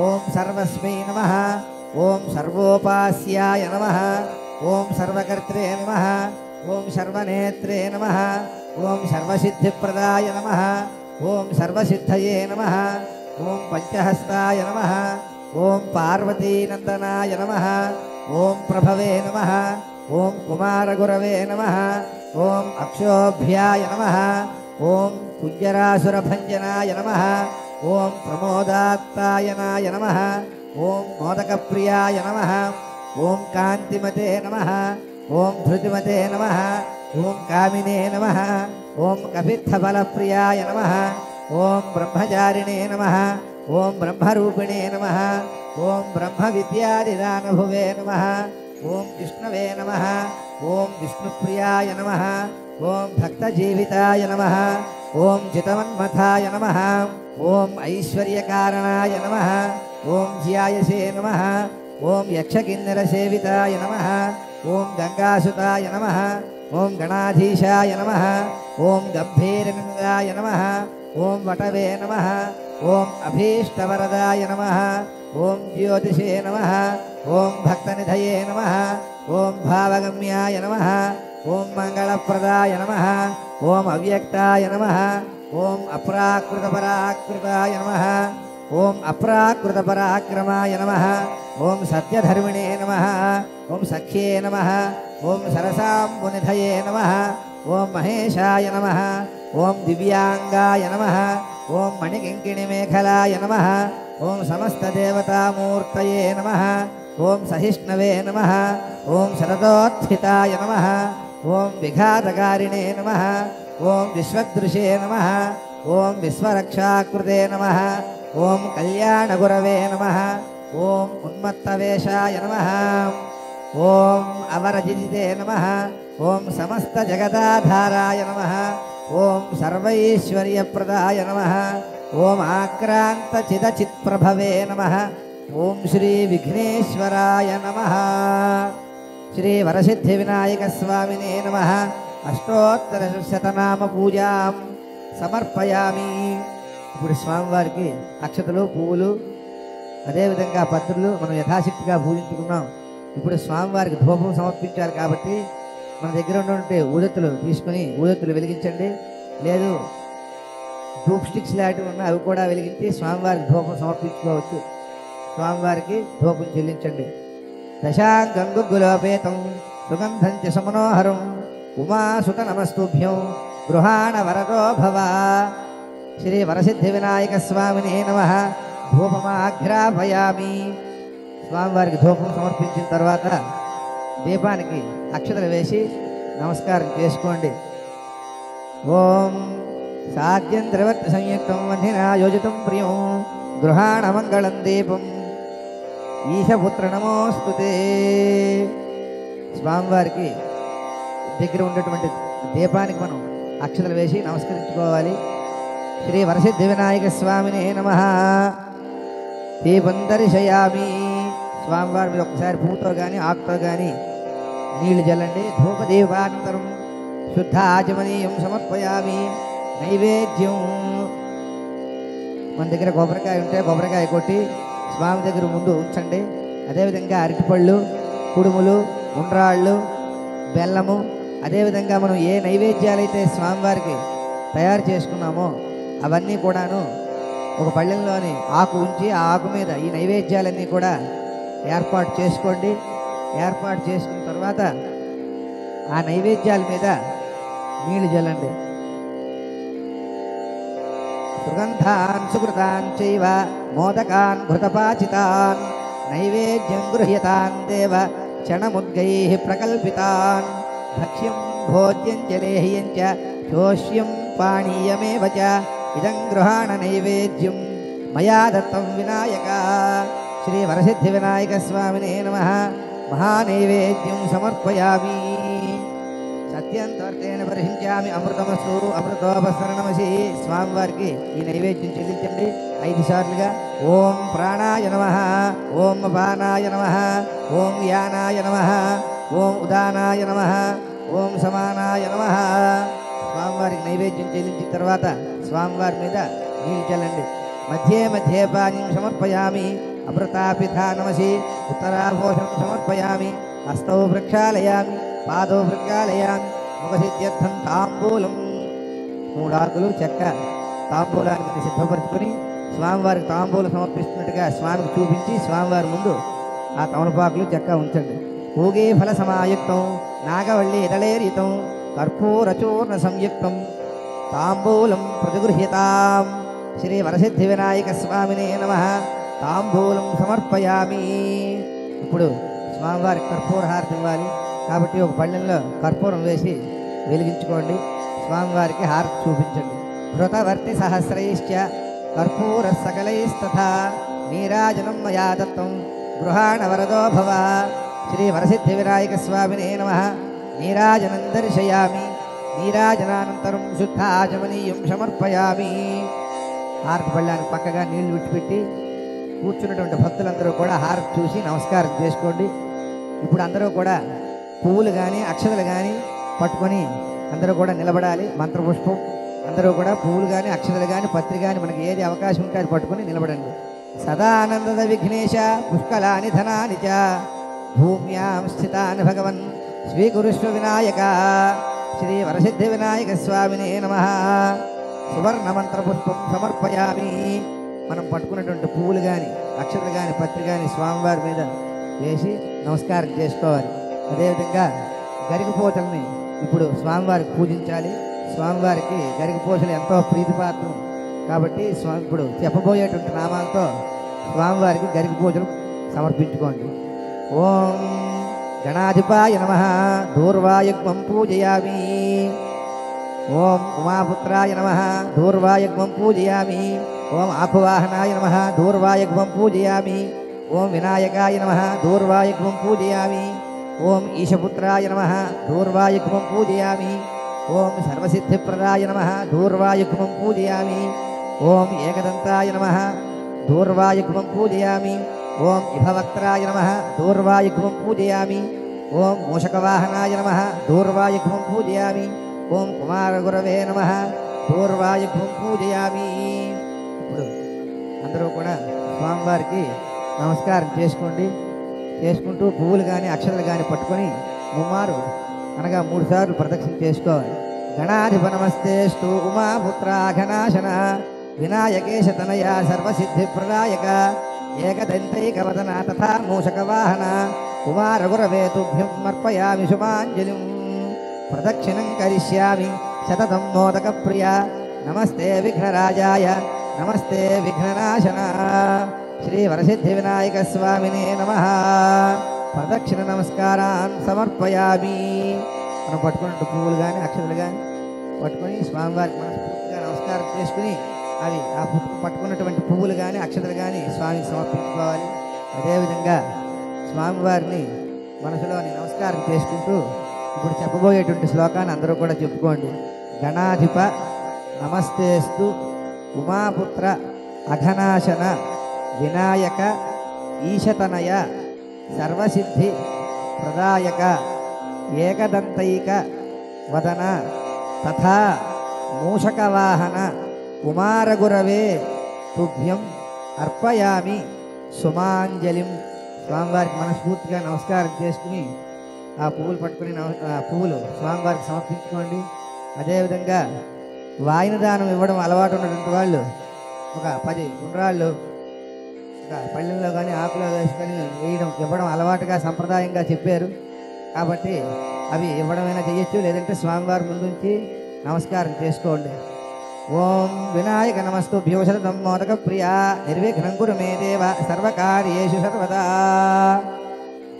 ఓం సర్వస్మై నమః. ఓం సర్వోపాస్యాయ నమః. ఓం సర్వకర్త్రే నమః. ఓం సర్వనేత్రే నమః. ఓం సర్వసిద్ధిప్రదాయ నమః. ఓం సర్వసిద్ధయే నమః. ఓం పంచహస్తాయ నమః. ఓం పార్వతీనందనాయ నమః. ఓం ప్రభవే నమః. ఓం కుమారగురవే నమః. ఓం అక్షోభ్యాయ నమః. ఓం కుంజరాసురభంజనాయ నమః. ఓం ప్రమోదాత్తాయనాయ నమః. ఓం మోదకప్రియాయ నమః. ఓం కాంతిమతే నమః. ఓం ధృతిమతే నమః. ఓం కామినే నమః. ఓం కపిత్థబలప్రియాయ నమః. ఓం బ్రహ్మచారిణే నమః. ఓం బ్రహ్మరూపిణే నమః. ఓం బ్రహ్మవిద్యాదిదానభువే నమః. ఓం విష్ణవే నమః. ఓం విష్ణుప్రియాయ నమః. ఓం భక్తజీవితాయ నమః. ఓం జితమన్మథాయ నమః. ఓం ఐశ్వర్యకారణాయ నమః. ఓం జ్యాయసే నమః. ఓం యక్షకిన్నరసేవితాయ నమః. ఓం గంగాసుతాయ నమః. ఓం గణాధీశాయ నమః. ఓం గంభీరనిందాయ నమః. ఓం వటవే నమః. ఓం అభీష్టవరదాయ నమః. ఓం జ్యోతిషే నమః ఓం భక్తనిధయే నమః ఓం భావగమ్యాయ నమః ఓం మంగళప్రదాయ నమః ఓం అవ్యక్తాయ నమః ఓం అప్రాకృతపరాకృతాయ నమః ఓం అప్రాకృతపరాక్రమాయ నమః ఓం సత్యధర్మిణే నమః ఓం సఖ్యే నమః ఓం సరసాంబునిధయే నమః ఓం మహేశాయ నమః ఓం దివ్యాంగాయ నమః ఓం మణికింకిణిమేఖలాయ నమః ఓం సమస్తదేవతామూర్తయే నమః ఓం సహిష్ణవే నమః ఓం శరదోత్థితాయ నమః ఓం విఘాతకారిణే నమః ఓం విశ్వదృశే నమః ఓం విశ్వరక్షాకృతే నమః ఓం కళ్యాణగురవే నమః ఓం ఉన్మత్తవేషాయ నమః ఓం అవరజితే నమః ఓం సమస్తజగదాధారాయ నమః ఓం సర్వైశ్వర్యప్రదాయ నమః ఓం ఆక్రాంతచిదచిత్ప్రభవే నమః ఓం శ్రీ విఘ్నేశ్వరాయ నమః శ్రీ వరసిద్ధి వినాయక స్వామినే నమః అష్టోత్తరశతనామ పూజాం సమర్పయామి. ఇప్పుడు స్వామివారికి అక్షతలు పువ్వులు అదేవిధంగా పత్రులు మనం యథాశక్తిగా పూజించుకున్నాం. ఇప్పుడు స్వామివారికి ధూపం సమర్పించారు కాబట్టి మన దగ్గర ఉన్నటువంటి ఊదత్తులు తీసుకుని ఊదత్తులు వెలిగించండి. లేదు ధూప్ స్టిక్స్ లాంటివి ఉన్న అవి కూడా వెలిగించి స్వామివారికి ధూపం సమర్పించుకోవచ్చు. స్వామివారికి ధూపం చెల్లించండి. దశాంగం గుగ్గులోపేతం సుగంధం చ సమనోహరం ఉమాసుత నమస్తుభ్యం గృహాణ వరదో భవ. శ్రీ వరసిద్ధి వినాయక స్వామినే నమః. ధూపమాఘ్రాపయామి. స్వామివారికి ధూపం సమర్పించిన తర్వాత దీపానికి అక్షతలు వేసి నమస్కారం చేసుకోండి. ఓం సాధ్యం త్రివర్తి సంయుక్తం వన్నినా యోజితం ప్రియం గృహాణ మంగళం దీపం ఈశపుత్ర నమోస్తుతే. స్వామివారికి దగ్గర ఉన్నటువంటి దీపానికి మనం అక్షతలు వేసి నమస్కరించుకోవాలి. శ్రీ వరసిద్ధి వినాయక స్వామినే నమః. దీపం దర్శయామి. స్వామివారి మీద ఒకసారి పువ్వుతో కానీ ఆకుతో కానీ నీళ్లు జల్లండి. ధూపదీపానంతరం శుద్ధ ఆచమనీయం సమర్పయామి. నైవేద్యం మన దగ్గర కొబ్బరికాయ ఉంటే కొబ్బరికాయ కొట్టి స్వామి దగ్గర ముందు ఉంచండి. అదేవిధంగా అరటిపళ్ళు, కుడుములు, ఉండ్రాళ్ళు, బెల్లము, అదేవిధంగా మనం ఏ నైవేద్యాలైతే స్వామివారికి తయారు చేసుకున్నామో అవన్నీ కూడాను ఒక పళ్ళెంలోని ఆకు ఉంచి ఆ ఆకు మీద ఈ నైవేద్యాలన్నీ కూడా ఏర్పాటు చేసుకోండి. ఏర్పాటు చేసుకున్న తర్వాత ఆ నైవేద్యాల మీద నీళ్లు జల్లండి. సుగంధాన్ సుకృతాన్ చైవ మోదకాన్ ఘృతపాచితాన్ నైవేద్యం గృహ్యతాన్ దేవ క్షణముద్గైః ప్రకల్పితాన్ భక్ష్యం భోజ్యం చ లేహ్యం చ శోష్యం పానీయమేవ చ ఇదం గృహాణ నైవేద్యం మయా దత్తం వినాయక. శ్రీ వరసిద్ధి వినాయక స్వామినే నమః. మహానైవేద్యం సమర్పయామి. సత్యంతోర్తేన పరిహించామి అమృతమస్తు అమృతోపసరణమసి. స్వామివారికి ఈ నైవేద్యం చెల్లించండి 5 సార్లుగా. ఓం ప్రాణాయ నమః, ఓం అపానాయ నమః, ఓం యానాయ నమః, ఓం ఉదానాయ నమః, ఓం సమానాయ నమః. స్వామివారికి నైవేద్యం చెల్లించిన తర్వాత స్వామివారి మీద నీళ్ళు చల్లండి. మధ్యే మధ్యే పానీయం సమర్పయామి. అమృతాపిధానమసి ఉత్తరాభోషం సమర్పయామి. హస్తౌ ప్రక్షాళయామి, పాదౌ ప్రక్షాళయామి. ముఖసిద్ధ్యర్థం తాంబూలం. 3 ఆకులు చెక్క తాంబూలానికి సిద్ధపరుచుకొని స్వామివారికి తాంబూలం సమర్పిస్తున్నట్టుగా స్వామికి చూపించి స్వామివారి ముందు ఆ తమలపాకులు చెక్క ఉంచండి. పూగే ఫల సమాయుక్తం నాగవల్లి ఇదళేరితం కర్పూరచూర్ణ సంయుక్తం తాంబూలం ప్రతిగృహ్యతాం. శ్రీ వరసిద్ధి వినాయక స్వామినే నమః. తాంబూలం సమర్పయామి. ఇప్పుడు స్వామివారికి కర్పూర హారతి ఇవ్వాలి కాబట్టి ఒక పళ్ళెంలో కర్పూరం వేసి వెలిగించుకోండి. స్వామివారికి హారతి చూపించండి. ధృతవర్తి సహస్రైశ్చ కర్పూర సకలైస్తథా నీరాజనం మయా దత్తం గృహాణ వరదో భవ. శ్రీ వరసిద్ధి వినాయక స్వామినే నమః. నీరాజనం దర్శయామి. నీరాజనానంతరం శుద్ధ ఆచమనీయం సమర్పయామి. హారతి పళ్ళానికి పక్కగా నీళ్లు విడిచిపెట్టి కూర్చున్నటువంటి భక్తులందరూ కూడా హారతి చూసి నమస్కారం చేసుకోండి. ఇప్పుడు అందరూ కూడా పువ్వులు కానీ అక్షతలు కానీ పట్టుకొని అందరూ కూడా నిలబడాలి. మంత్రపుష్పం అందరూ కూడా పువ్వులు కానీ అక్షతలు కానీ పత్రి కానీ మనకి ఏది అవకాశం ఉంటే అది పట్టుకొని నిలబడండి. సదానంద విఘ్నేశ పుష్కలాని ధనాని చ భూమ్యాం స్థితాని భగవన్ స్వీకురుష్వ వినాయక. శ్రీ వరసిద్ధి వినాయక స్వామినే నమః. సువర్ణ మంత్ర పుష్పం సమర్పయామి. మనం పట్టుకున్నటువంటి పువ్వులు కానీ అక్షతలు కానీ పత్రి కానీ స్వామివారి మీద వేసి నమస్కారం చేసుకోవాలి. అదేవిధంగా గరికపోచల్ని ఇప్పుడు స్వామివారికి పూజించాలి. స్వామివారికి గరికపోచలు ఎంతో ప్రీతిపాత్రం కాబట్టి ఇప్పుడు చెప్పబోయేటువంటి నామాలతో స్వామివారికి గరికపోచలు సమర్పించుకోండి. ఓం గణాధిపాయ నమః. దూర్వాయుగ్మం పూజయామి. ఓం ఉమాపుత్రాయ నమః. దూర్వాయుగ్మం పూజయామి. ఓం ఆకువాహనాయ నమః. దూర్వాయుగ్మం పూజయామి. ఓం వినాయకాయ నమః. దూర్వాయుగ్మం పూజయామి. ఓం ఈశపుత్రాయ నమః. దూర్వాయుగ్మం పూజయామి. ఓం సర్వసిద్ధిప్రదాయ నమః. దూర్వాయుగ్మం పూజయామి. ఓం ఏకదంతాయ నమః. దూర్వాయుగ్మం పూజయామి. ఓం ఇభవక్త్రాయ నమః. దూర్వాయుగ్మం పూజయామి. ఓం మూషకవాహనాయ నమః. దూర్వాయుగ్మం పూజయామి. ఓం కుమారగురవే నమః. దూర్వాయుగ్మం పూజయామి. ఇప్పుడు అందరూ కూడా స్వామివారికి నమస్కారం చేసుకోండి. చేసుకుంటూ పువ్వులు కానీ అక్షతలు కానీ పట్టుకొని ముమ్మారు అనగా 3 సార్లు ప్రదక్షిణ చేసుకోవాలి. గణాధిప నమస్తేస్తు ఉమాపుత్రాఘనాశన వినాయకేశ తనయ సర్వసిద్ధిప్రదాయక ఏకదంతైకవదన తథా మూషకవాహన కుమారగురవే తుభ్యం సమర్పయామి శుభాంజలిం. ప్రదక్షిణం కరిష్యామి శతతం మోదక ప్రియ. నమస్తే విఘ్నరాజాయ నమస్తే విఘ్ననాశన. శ్రీ వరసిద్ధి వినాయక స్వామినే నమః. ప్రదక్షిణ నమస్కారాన్ సమర్పయామి. మనం పట్టుకున్నట్టు పువ్వులు కానీ అక్షతలు కానీ పట్టుకొని స్వామివారికి మనస్ఫూర్తిగా నమస్కారం చేసుకుని అవి ఆ పట్టుకున్నటువంటి పువ్వులు కానీ అక్షతలు కానీ స్వామికి సమర్పించుకోవాలి. అదేవిధంగా స్వామివారిని మనసులోని నమస్కారం చేసుకుంటూ ఇప్పుడు చెప్పబోయేటువంటి శ్లోకాన్ని అందరూ కూడా చెప్పుకోండి. గణాధిప నమస్తేస్తు ఉమాపుత్ర అఘనాశన వినాయక ఈశతనయ సర్వసిద్ధి ప్రదాయక ఏకదంతైక వదన తథా మూషకవాహన కుమారగురవే తుభ్యం అర్పయామి సుమాంజలిం. స్వామివారికి మనస్ఫూర్తిగా నమస్కారం చేసుకుని ఆ పువ్వులు పట్టుకుని ఆ పువ్వులు స్వామివారికి సమర్పించుకోండి. అదేవిధంగా వాయిన దానం ఇవ్వడం అలవాటు ఉన్నటువంటి వాళ్ళు ఒక 10 గుండ్రాళ్ళు ఒక పళ్ళెంలో కానీ ఆకులో వేసుకొని ఇవ్వడం అలవాటుగా సంప్రదాయంగా చెప్పారు కాబట్టి అవి ఇవ్వడమైనా చేయొచ్చు, లేదంటే స్వామివారి ముందుంచి నమస్కారం చేసుకోండి. ఓం వినాయక నమస్తు భ్యోషతం మోదక ప్రియా నిర్విఘ్నం కురు మే దేవ సర్వకార్యేషు సర్వదా.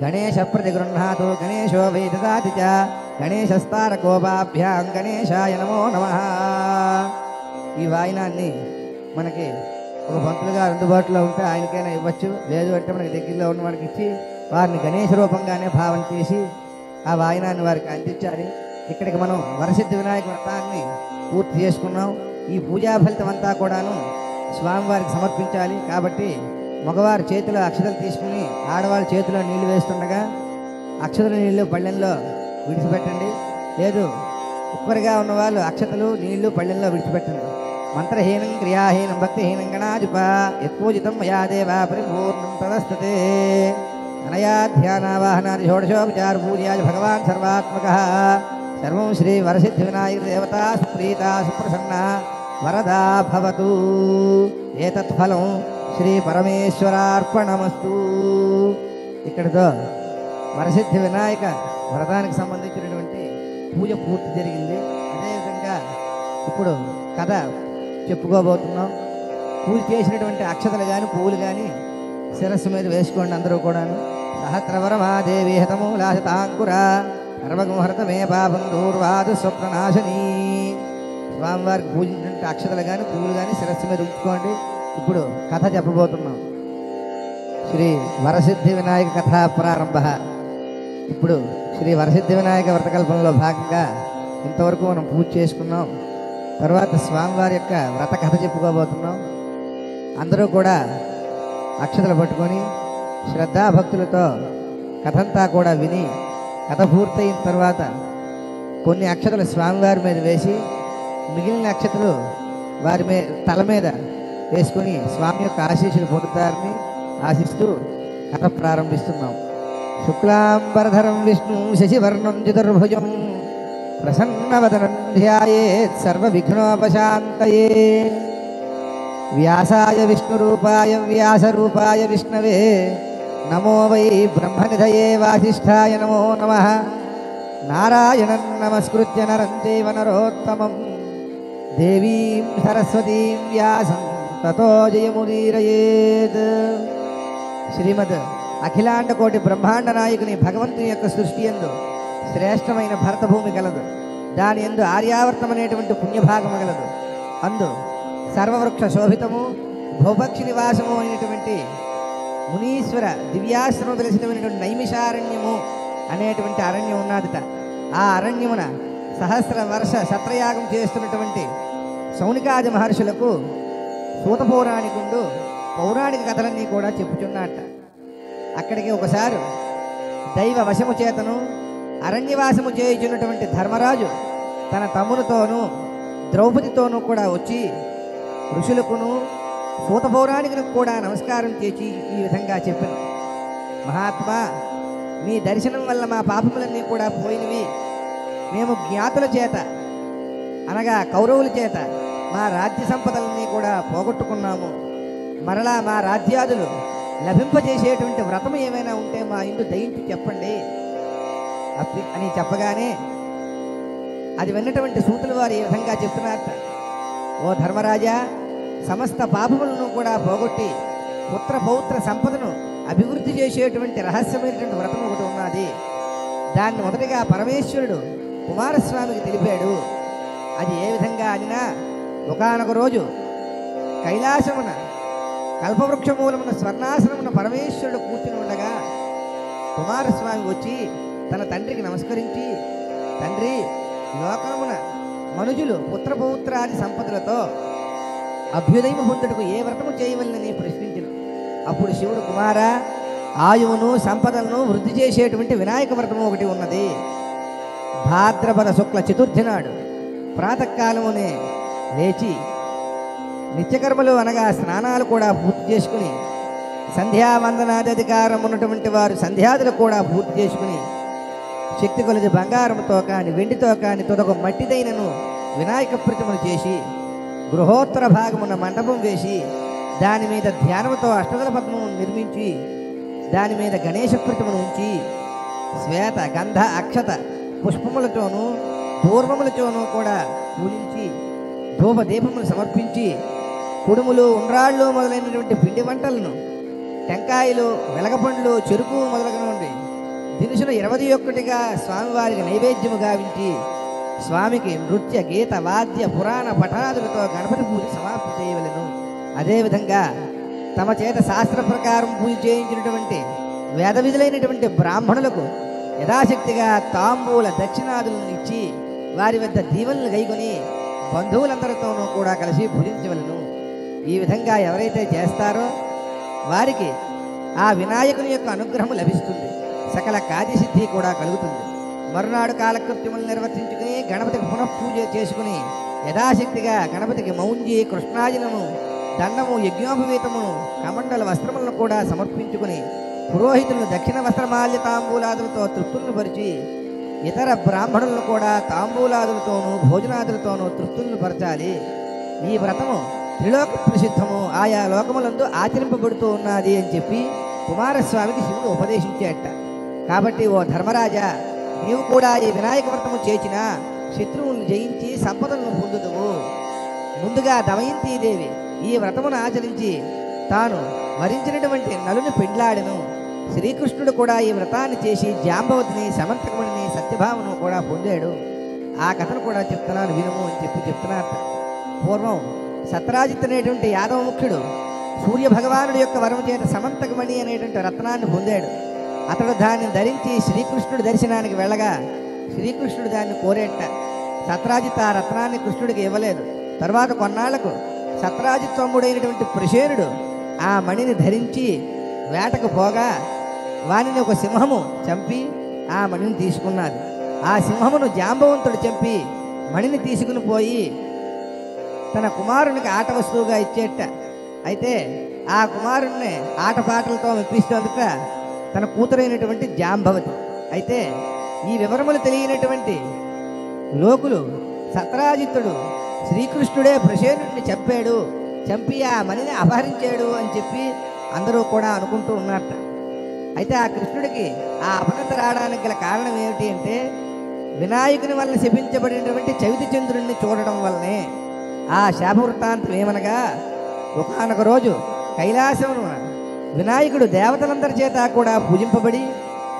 గణేశ ప్రతిగృహ్ణాతు గణేశో వై దదాతి చ గణేశస్తారకోపాభ్యాం గణేశాయ నమో నమః. ఈ వాయినాన్ని మనకి ఒక పంతులుగా అందుబాటులో ఉంటే ఆయనకైనా ఇవ్వచ్చు, లేదు అంటే మనకి దగ్గరలో ఉన్న వాడికి ఇచ్చి వారిని గణేశ రూపంగానే భావన చేసి ఆ వాయినాన్ని వారికి అందించాలి. ఇక్కడికి మనం వరసిద్ధి వినాయక వ్రతాన్ని పూర్తి చేసుకున్నాం. ఈ పూజా ఫలితం అంతా కూడాను స్వామివారికి సమర్పించాలి కాబట్టి మగవారి చేతిలో అక్షతలు తీసుకుని ఆడవారి చేతిలో నీళ్లు వేస్తుండగా అక్షతల నీళ్లు పళ్ళెంలో విడిచిపెట్టండి. లేదు ఒక్కరిగా ఉన్నవాళ్ళు అక్షతలు నీళ్లు పళ్ళెంలో విడిచిపెట్టండి. మంత్రహీనం క్రియాహీనం భక్తిహీనం గణాధిప యత్పూజితం మయా దేవా పరిపూర్ణం తదస్తతే. అనయా ధ్యానావాహనాది షోడశోపచార పూజయాయ భగవాన్ సర్వాత్మకః. సర్వం శ్రీ వరసిద్ధి వినాయక దేవతా సుప్రీతా సుప్రసన్న వరదా భవతు. ఏతత్ ఫలం శ్రీ పరమేశ్వరార్పణమస్తు. ఇక్కడితో వరసిద్ధి వినాయక వ్రతానికి సంబంధించినటువంటి పూజ పూర్తి జరిగింది. అదేవిధంగా ఇప్పుడు కథ చెప్పుకోబోతున్నాం. పూజ చేసినటువంటి అక్షతలు కానీ పువ్వులు కానీ శిరస్సు మీద వేసుకోండి అందరూ కూడాను. సహస్రవరమాదేవి హతమూలాశతాంకుర సర్వగుహరతమే పాపం దూర్వాదు స్వప్ననాశని. స్వామివారికి పూజించినటువంటి అక్షతలు కానీ పువ్వులు కానీ శిరస్సు మీద ఉంచుకోండి. ఇప్పుడు కథ చెప్పబోతున్నాం. శ్రీ వరసిద్ధి వినాయక కథా ప్రారంభ. ఇప్పుడు శ్రీ వరసిద్ధి వినాయక వ్రతకల్పనలో భాగంగా ఇంతవరకు మనం పూజ చేసుకున్నాం. తర్వాత స్వామివారి యొక్క వ్రత కథ చెప్పుకోబోతున్నాం. అందరూ కూడా అక్షతలు పట్టుకొని శ్రద్ధాభక్తులతో కథంతా కూడా విని కథ పూర్తయిన తర్వాత కొన్ని అక్షతలు స్వామివారి మీద వేసి మిగిలిన అక్షతలు వారి తల మీద వేసుకుని స్వామి యొక్క ఆశీస్సులు పొందుతారని ఆశిస్తూ కథ ప్రారంభిస్తున్నాం. శుక్లాంబరధరం విష్ణు శశివర్ణం చతుర్భుజం ప్రసన్నవదనం ధ్యాయేత్ సర్వవిఘ్నోపశాంతయే. వ్యాసాయ విష్ణురూపాయ వ్యాసరూపాయ విష్ణవే నమో వై బ్రహ్మనిధయే వాసిష్ఠాయ నమో నమః. నారాయణం నమస్కృత్య నరం చైవ నరోత్తమం దేవీం సరస్వతీం వ్యాసం తతో జయముదీరయేత్. శ్రీమద్ అఖిలాండ కోటి బ్రహ్మాండ నాయకుని భగవంతుని యొక్క సృష్టి యందు శ్రేష్టమైన భరతభూమి కలదు. దాని యందు ఆర్యావర్తం అనేటువంటి పుణ్యభాగము కలదు. అందు సర్వవృక్ష శోభితము భూపక్షి నివాసము అయినటువంటి మునీశ్వర దివ్యాశ్రమం వెలిసినటువంటి నైమిషారణ్యము అనేటువంటి అరణ్యం ఉన్నదట. ఆ అరణ్యమున సహస్ర వర్ష శత్రయాగం చేస్తున్నటువంటి శౌనికాది మహర్షులకు సూత పౌరాణికుండు పౌరాణిక కథలన్నీ కూడా చెప్పుచున్నట్ట. అక్కడికి ఒకసారి దైవ వశము చేతను అరణ్యవాసము చేయుచున్నటువంటి ధర్మరాజు తన తమ్మునితోనూ ద్రౌపదితోనూ కూడా వచ్చి ఋషులకును సూత పౌరాణికులకు కూడా నమస్కారం చేసి ఈ విధంగా చెప్పాను. మహాత్మా, మీ దర్శనం వల్ల మా పాపములన్నీ కూడా పోయినవి. మేము జ్ఞాతుల చేత అనగా కౌరవుల చేత మా రాజ్య సంపదలన్నీ కూడా పోగొట్టుకున్నాము. మరలా మా రాజ్యాదులు లభింపజేసేటువంటి వ్రతం ఏమైనా ఉంటే మా ఇందు దయించి చెప్పండి అని చెప్పగానే అది విన్నటువంటి సూతులు వారు ఈ విధంగా చెప్తున్నారట. ఓ ధర్మరాజా, సమస్త పాపములను కూడా పోగొట్టి పుత్ర పౌత్ర సంపదను అభివృద్ధి చేసేటువంటి రహస్యమైనటువంటి వ్రతం ఒకటి ఉన్నది. దాన్ని మొదటిగా పరమేశ్వరుడు కుమారస్వామికి తెలిపాడు. అది ఏ విధంగా అనినా, ఒకానొక రోజు కైలాసమున కల్పవృక్షమూలమున స్వర్ణాసనమున పరమేశ్వరుడు కూర్చుని ఉండగా కుమారస్వామి వచ్చి తన తండ్రికి నమస్కరించి, తండ్రి, లోకమున మనుజులు పుత్రపౌత్రాది సంపదలతో అభ్యుదయము పొందుటకు ఏ వ్రతము చేయవలనని ప్రశ్నించను. అప్పుడు శివుడు, కుమారా, ఆయువును సంపదలను వృద్ధి చేసేటువంటి వినాయక వ్రతము ఒకటి ఉన్నది. భాద్రపద శుక్ల చతుర్థి నాడు ప్రాతకాలమునే లేచి నిత్యకర్మలు అనగా స్నానాలు కూడా పూర్తి చేసుకుని సంధ్యావందనాది అధికారం ఉన్నటువంటి వారు సంధ్యాదులు కూడా పూర్తి చేసుకుని శక్తి కొలది బంగారంతో కానీ వెండితో కానీ తొదొక మట్టిదైనను వినాయక ప్రతిమను చేసి గృహోత్తర భాగమున్న మండపం వేసి దాని మీద ధ్యానముతో అష్టదల పద్మము నిర్మించి దాని మీద గణేశ ప్రతిమను ఉంచి శ్వేత గంధ అక్షత పుష్పములతోనూ పూర్వములతోనూ కూడా పూజించి ధూపదీపములు సమర్పించి కుడుములు ఉండ్రాళ్ళు మొదలైనటువంటి పిండి వంటలను టెంకాయలు వెలగపండ్లు చెరుకు మొదలగునవి దినుసులు 21గా స్వామివారికి నైవేద్యము గావించి స్వామికి నృత్య గీత వాద్య పురాణ పఠనాదులతో గణపతి పూజ సమాప్తి చేయవలెను. అదేవిధంగా తమ చేత శాస్త్ర ప్రకారం పూజ చేయించినటువంటి వేద విధులైనటువంటి బ్రాహ్మణులకు యథాశక్తిగా తాంబూల దక్షిణాదులను ఇచ్చి వారి వద్ద దీవెనలు గైకొని బంధువులందరితోనూ కూడా కలిసి భుజించవలను. ఈ విధంగా ఎవరైతే చేస్తారో వారికి ఆ వినాయకుని యొక్క అనుగ్రహము లభిస్తుంది. సకల కార్యసిద్ధి కూడా కలుగుతుంది. మరునాడు కాలకృత్యములు నిర్వర్తించుకుని గణపతికి పునఃపూజ చేసుకుని యథాశక్తిగా గణపతికి మౌంజి కృష్ణాజనము దండము యజ్ఞోపవీతము కమండల వస్త్రములను కూడా సమర్పించుకుని పురోహితులను దక్షిణ వస్త్రమాల్య తాంబూలాదులతో తృప్తులను పరిచి ఇతర బ్రాహ్మణులను కూడా తాంబూలాదులతోనూ భోజనాదులతోనూ తృప్తులను పరచాలి. ఈ వ్రతము త్రిలోక ప్రసిద్ధము, ఆయా లోకములందు ఆచరింపబడుతూ ఉన్నది అని చెప్పి కుమారస్వామికి శివుడు ఉపదేశించేట. కాబట్టి ఓ ధర్మరాజా, నీవు కూడా ఈ వినాయక వ్రతము చేసిన శత్రువులను జయించి సంపదలను పొందుదువు. ముందుగా దమయంతీదేవి ఈ వ్రతమును ఆచరించి తాను వరించినటువంటి నలుని పెండ్లాడెను. శ్రీకృష్ణుడు కూడా ఈ వ్రతాన్ని చేసి జాంబవతిని సమంతకముడిని సత్యభామను కూడా పొందాడు. ఆ కథను కూడా చెప్తున్నాను, వినుము అని చెప్తున్నారు. పూర్వం సత్రాజిత్ అనేటువంటి యాదవ ముఖ్యుడు సూర్య భగవానుడి యొక్క వరము చేత సమంతకమణి అనేటువంటి రత్నాన్ని పొందాడు. అతడు దాన్ని ధరించి శ్రీకృష్ణుడి దర్శనానికి వెళ్ళగా శ్రీకృష్ణుడు దాన్ని కోరేట. సత్రాజిత్ ఆ రత్నాన్ని కృష్ణుడికి ఇవ్వలేదు. తర్వాత కొన్నాళ్లకు సత్రాజిత్ తమ్ముడైనటువంటి ప్రసేనుడు ఆ మణిని ధరించి వేటకు పోగా వానిని ఒక సింహము చంపి ఆ మణిని తీసుకున్నది. ఆ సింహమును జాంబవంతుడు చంపి మణిని తీసుకుని పోయి తన కుమారునికి ఆట వస్తువుగా ఇచ్చేట. అయితే ఆ కుమారుణ్ణి ఆటపాటలతో మెప్పిస్తోందట తన కూతురైనటువంటి జాంబవతి. అయితే ఈ వివరములు తెలియనటువంటి లోకులు సత్రాజిత్తుడు శ్రీకృష్ణుడే ప్రసేనుడిని చంపి ఆ మణిని అపహరించాడు అని చెప్పి అందరూ కూడా అనుకుంటూ ఉన్నారట. అయితే ఆ కృష్ణుడికి ఆ అపనత రావడానికి గల కారణం ఏమిటి అంటే వినాయకుని వల్ల శపించబడినటువంటి చవితి చంద్రుణ్ణి చూడడం వల్లనే. ఆ శాపవృత్తాంతం ఏమనగా ఒకానొక రోజు కైలాసమున వినాయకుడు దేవతలందరి చేత కూడా పూజింపబడి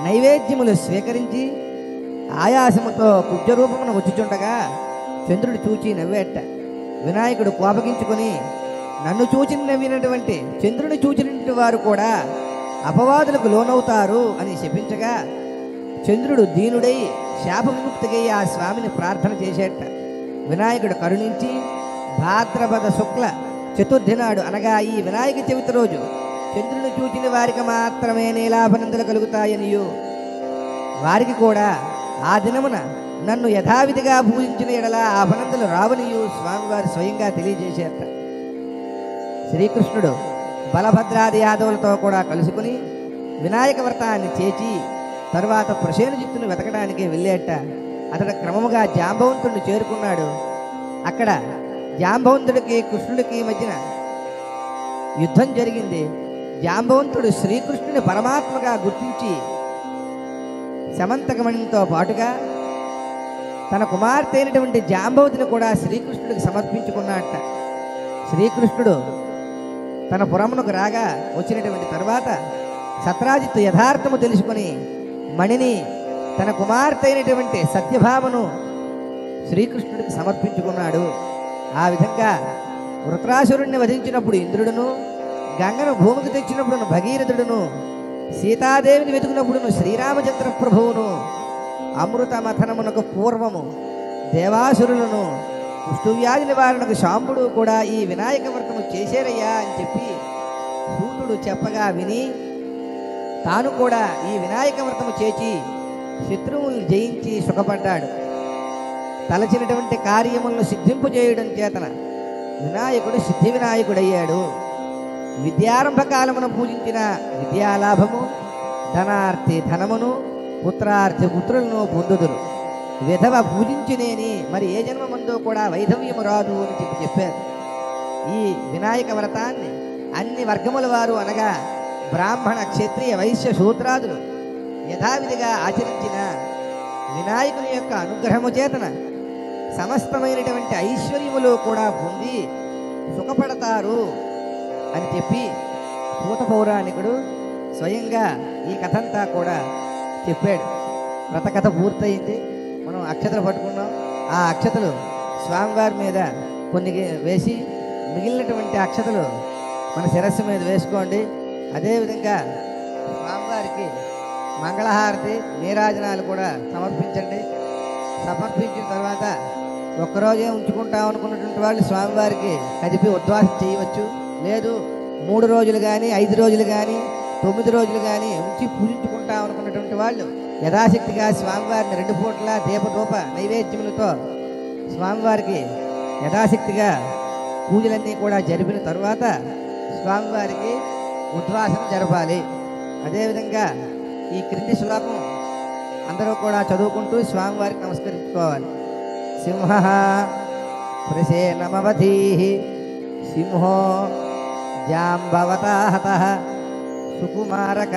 నైవేద్యములు స్వీకరించి ఆయాసముతో కుబ్జరూపమున వచ్చుచుండగా చంద్రుడు చూచి నవ్వేట. వినాయకుడు కోపగించుకొని నన్ను చూచి నవ్వినటువంటి చంద్రుని చూచినటువంటి వారు కూడా అపవాదులకు లోనవుతారు అని శపించగా చంద్రుడు దీనుడై శాప విముక్తికై ఆ స్వామిని ప్రార్థన చేసేట. వినాయకుడు కరుణించి భాద్రపద శుక్ల చతుర్థి నాడు అనగా ఈ వినాయక చవితి రోజు చంద్రుని చూచిన వారికి మాత్రమే నీలాభనందులు కలుగుతాయనియు వారికి కూడా ఆ దినమున నన్ను యథావిధిగా పూజించిన ఎడల ఆ అభినందనలు రావనియు స్వామివారు స్వయంగా తెలియజేశారట. శ్రీకృష్ణుడు బలభద్రాది యాదవులతో కూడా కలుసుకుని వినాయక వ్రతాన్ని చేచి తరువాత ప్రసేనజిత్తును వెతకడానికి వెళ్ళేట. అతడు క్రమముగా జాంబవంతుడిని చేరుకున్నాడు. అక్కడ జాంబవంతుడికి కృష్ణుడికి మధ్యన యుద్ధం జరిగింది. జాంబవంతుడు శ్రీకృష్ణుని పరమాత్మగా గుర్తించి సమంతకమణితో పాటుగా తన కుమార్తె అయినటువంటి జాంబవతిని కూడా శ్రీకృష్ణుడికి సమర్పించుకున్నట్ట. శ్రీకృష్ణుడు తన పురమునకు రాగా వచ్చినటువంటి తరువాత సత్రాజిత్తు యథార్థము తెలుసుకొని మణిని తన కుమార్తె అయినటువంటి సత్యభామను శ్రీకృష్ణుడికి సమర్పించుకున్నాడు. ఆ విధంగా వృత్రాసురుణ్ణి వధించినప్పుడు ఇంద్రుడును, గంగను భూమికి తెచ్చినప్పుడును భగీరథుడును, సీతాదేవిని వెతుకున్నప్పుడును శ్రీరామచంద్ర ప్రభువును, అమృత మథనమునకు పూర్వము దేవాసురులను, కుష్ఠవ్యాధి నివారణకు శాంబుడు కూడా ఈ వినాయక వ్రతము చేశారయ్యా అని చెప్పి సూతుడు చెప్పగా విని తాను కూడా ఈ వినాయక వ్రతము చేసి శత్రువులను జయించి సుఖపడ్డాడు. తలచినటువంటి కార్యములను సిద్ధింపు చేయడం చేతన వినాయకుడు సిద్ధి వినాయకుడయ్యాడు. విద్యారంభ కాలమున పూజించిన విద్యాలాభము, ధనార్థి ధనమును, పుత్రార్థి పుత్రులను పొందుదురు. విధవ పూజించినేని మరి ఏ జన్మమందో కూడా వైధవ్యము రాదు అని చెప్పారు. ఈ వినాయక వ్రతాన్ని అన్ని వర్గముల వారు అనగా బ్రాహ్మణ, క్షత్రియ, వైశ్య, శూద్రాదులు యథావిధిగా ఆచరించిన వినాయకుని యొక్క అనుగ్రహము చేతన సమస్తమైనటువంటి ఐశ్వర్యములు కూడా పొంది సుఖపడతారు అని చెప్పి సూత పౌరాణికుడు స్వయంగా ఈ కథంతా కూడా చెప్పాడు. వ్రతకథ పూర్తయింది. మనం అక్షతలు పట్టుకున్నాం. ఆ అక్షతలు స్వామివారి మీద కొన్ని వేసి మిగిలినటువంటి అక్షతలు మన శిరస్సు మీద వేసుకోండి. అదేవిధంగా స్వామివారికి మంగళహారతి, నీరాజనాలు కూడా సమర్పించండి. సమర్పించిన తర్వాత ఒక్కరోజే ఉంచుకుంటాం అనుకున్నటువంటి వాళ్ళు స్వామివారికి కదిపి ఉద్వాసం చేయవచ్చు. లేదు 3 రోజులు కానీ 5 రోజులు కానీ 9 రోజులు కానీ ఉంచి పూజించుకుంటాం అనుకున్నటువంటి వాళ్ళు యథాశక్తిగా స్వామివారిని 2 పూట్ల దీపధూప నైవేద్యములతో స్వామివారికి యథాశక్తిగా పూజలన్నీ కూడా జరిపిన తర్వాత స్వామివారికి ఉద్వాసన జరపాలి. అదేవిధంగా ఈ క్రింది శ్లోకం అందరూ కూడా చదువుకుంటూ స్వామివారికి నమస్కరించుకోవాలి. సింహ ప్రసేనమవధీ సింహో జాంబవతాహత సుకుమారక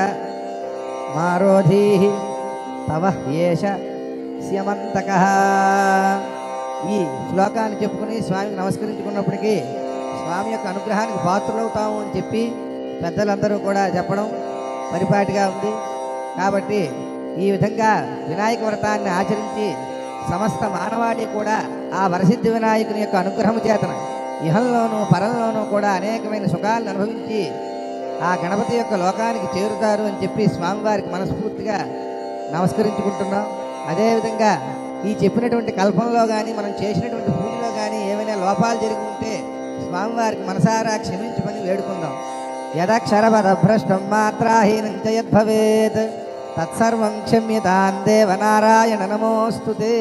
మారోధీ తవ యేష స్యమంతక. ఈ శ్లోకాన్ని చెప్పుకుని స్వామికి నమస్కరించుకున్నప్పటికీ స్వామి యొక్క అనుగ్రహానికి పాత్రలవుతాము అని చెప్పి పెద్దలందరూ కూడా చెప్పడం పరిపాటిగా ఉంది. కాబట్టి ఈ విధంగా వినాయక వ్రతాన్ని ఆచరించి సమస్త మానవాళి కూడా ఆ వరసిద్ధి వినాయకుని యొక్క అనుగ్రహము చేతన ఇహంలోనూ పరంలోనూ కూడా అనేకమైన సుఖాలను అనుభవించి ఆ గణపతి యొక్క లోకానికి చేరుతారు అని చెప్పి స్వామివారికి మనస్ఫూర్తిగా నమస్కరించుకుంటున్నాం. అదేవిధంగా ఈ చెప్పినటువంటి కల్పంలో కానీ మనం చేసినటువంటి పూజలో కానీ ఏమైనా లోపాలు జరిగి ఉంటే స్వామివారికి మనసారా క్షమించమని వేడుకుందాం. యదక్షరపదభ్రష్టం మాత్రాహీనం చ యద్భవేత్ తత్సర్వం క్షమ్యతాం దేవ నారాయణ నమోస్తుతే.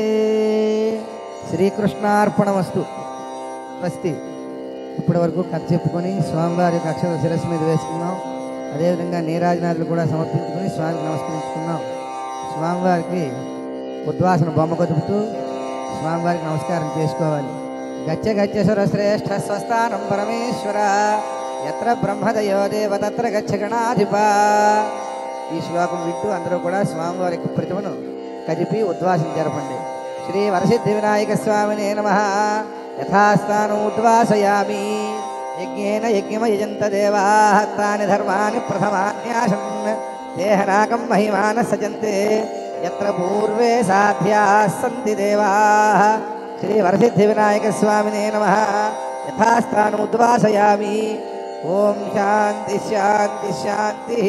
శ్రీకృష్ణార్పణమస్తు. స్వస్తి. ఇప్పటి వరకు కథ చెప్పుకొని స్వామివారి యొక్క అక్షర శిరస్సు మీద వేసుకున్నాం. అదేవిధంగా నీరాజనాథులు కూడా సమర్పించుకొని స్వామికి నమస్కరించుకున్నాం. స్వామివారికి ఉద్వాసన బొమ్మ కదుపుతూ స్వామివారికి నమస్కారం చేసుకోవాలి. గచ్చ గచ్చసుర శ్రేష్ఠ స్వస్థానం పరమేశ్వర ఎత్ర బ్రహ్మదయో దేవ తత్ర గచ్చ గణాధిప. ఈ శ్లోకం వింటూ అందరూ కూడా స్వామివారి యొక్క ప్రతిమను కదిపి ఉద్వాసన జరపండి. శ్రీ వరసిద్ధి వినాయక స్వామినే నమః. యథాస్థానం ఉద్వాసయామి. యజ్ఞేన యజ్ఞమయజంత దేవాః తాని ధర్మాని ప్రథమాన్యాసన్ దేహనాకం మహిమాన సజంతే యత్ర పూర్వే సాధ్యాః సంతి దేవాః. శ్రీ వరసిద్ధి వినాయక స్వామినే నమః. యథాస్థానం ఉద్వాసయామి. ఓం శాంతి శాంతి శాంతి.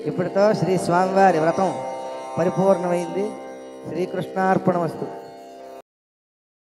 ఇప్పటితో శ్రీ స్వామివారి వ్రతం పరిపూర్ణమైంది. శ్రీకృష్ణార్పణమస్తు.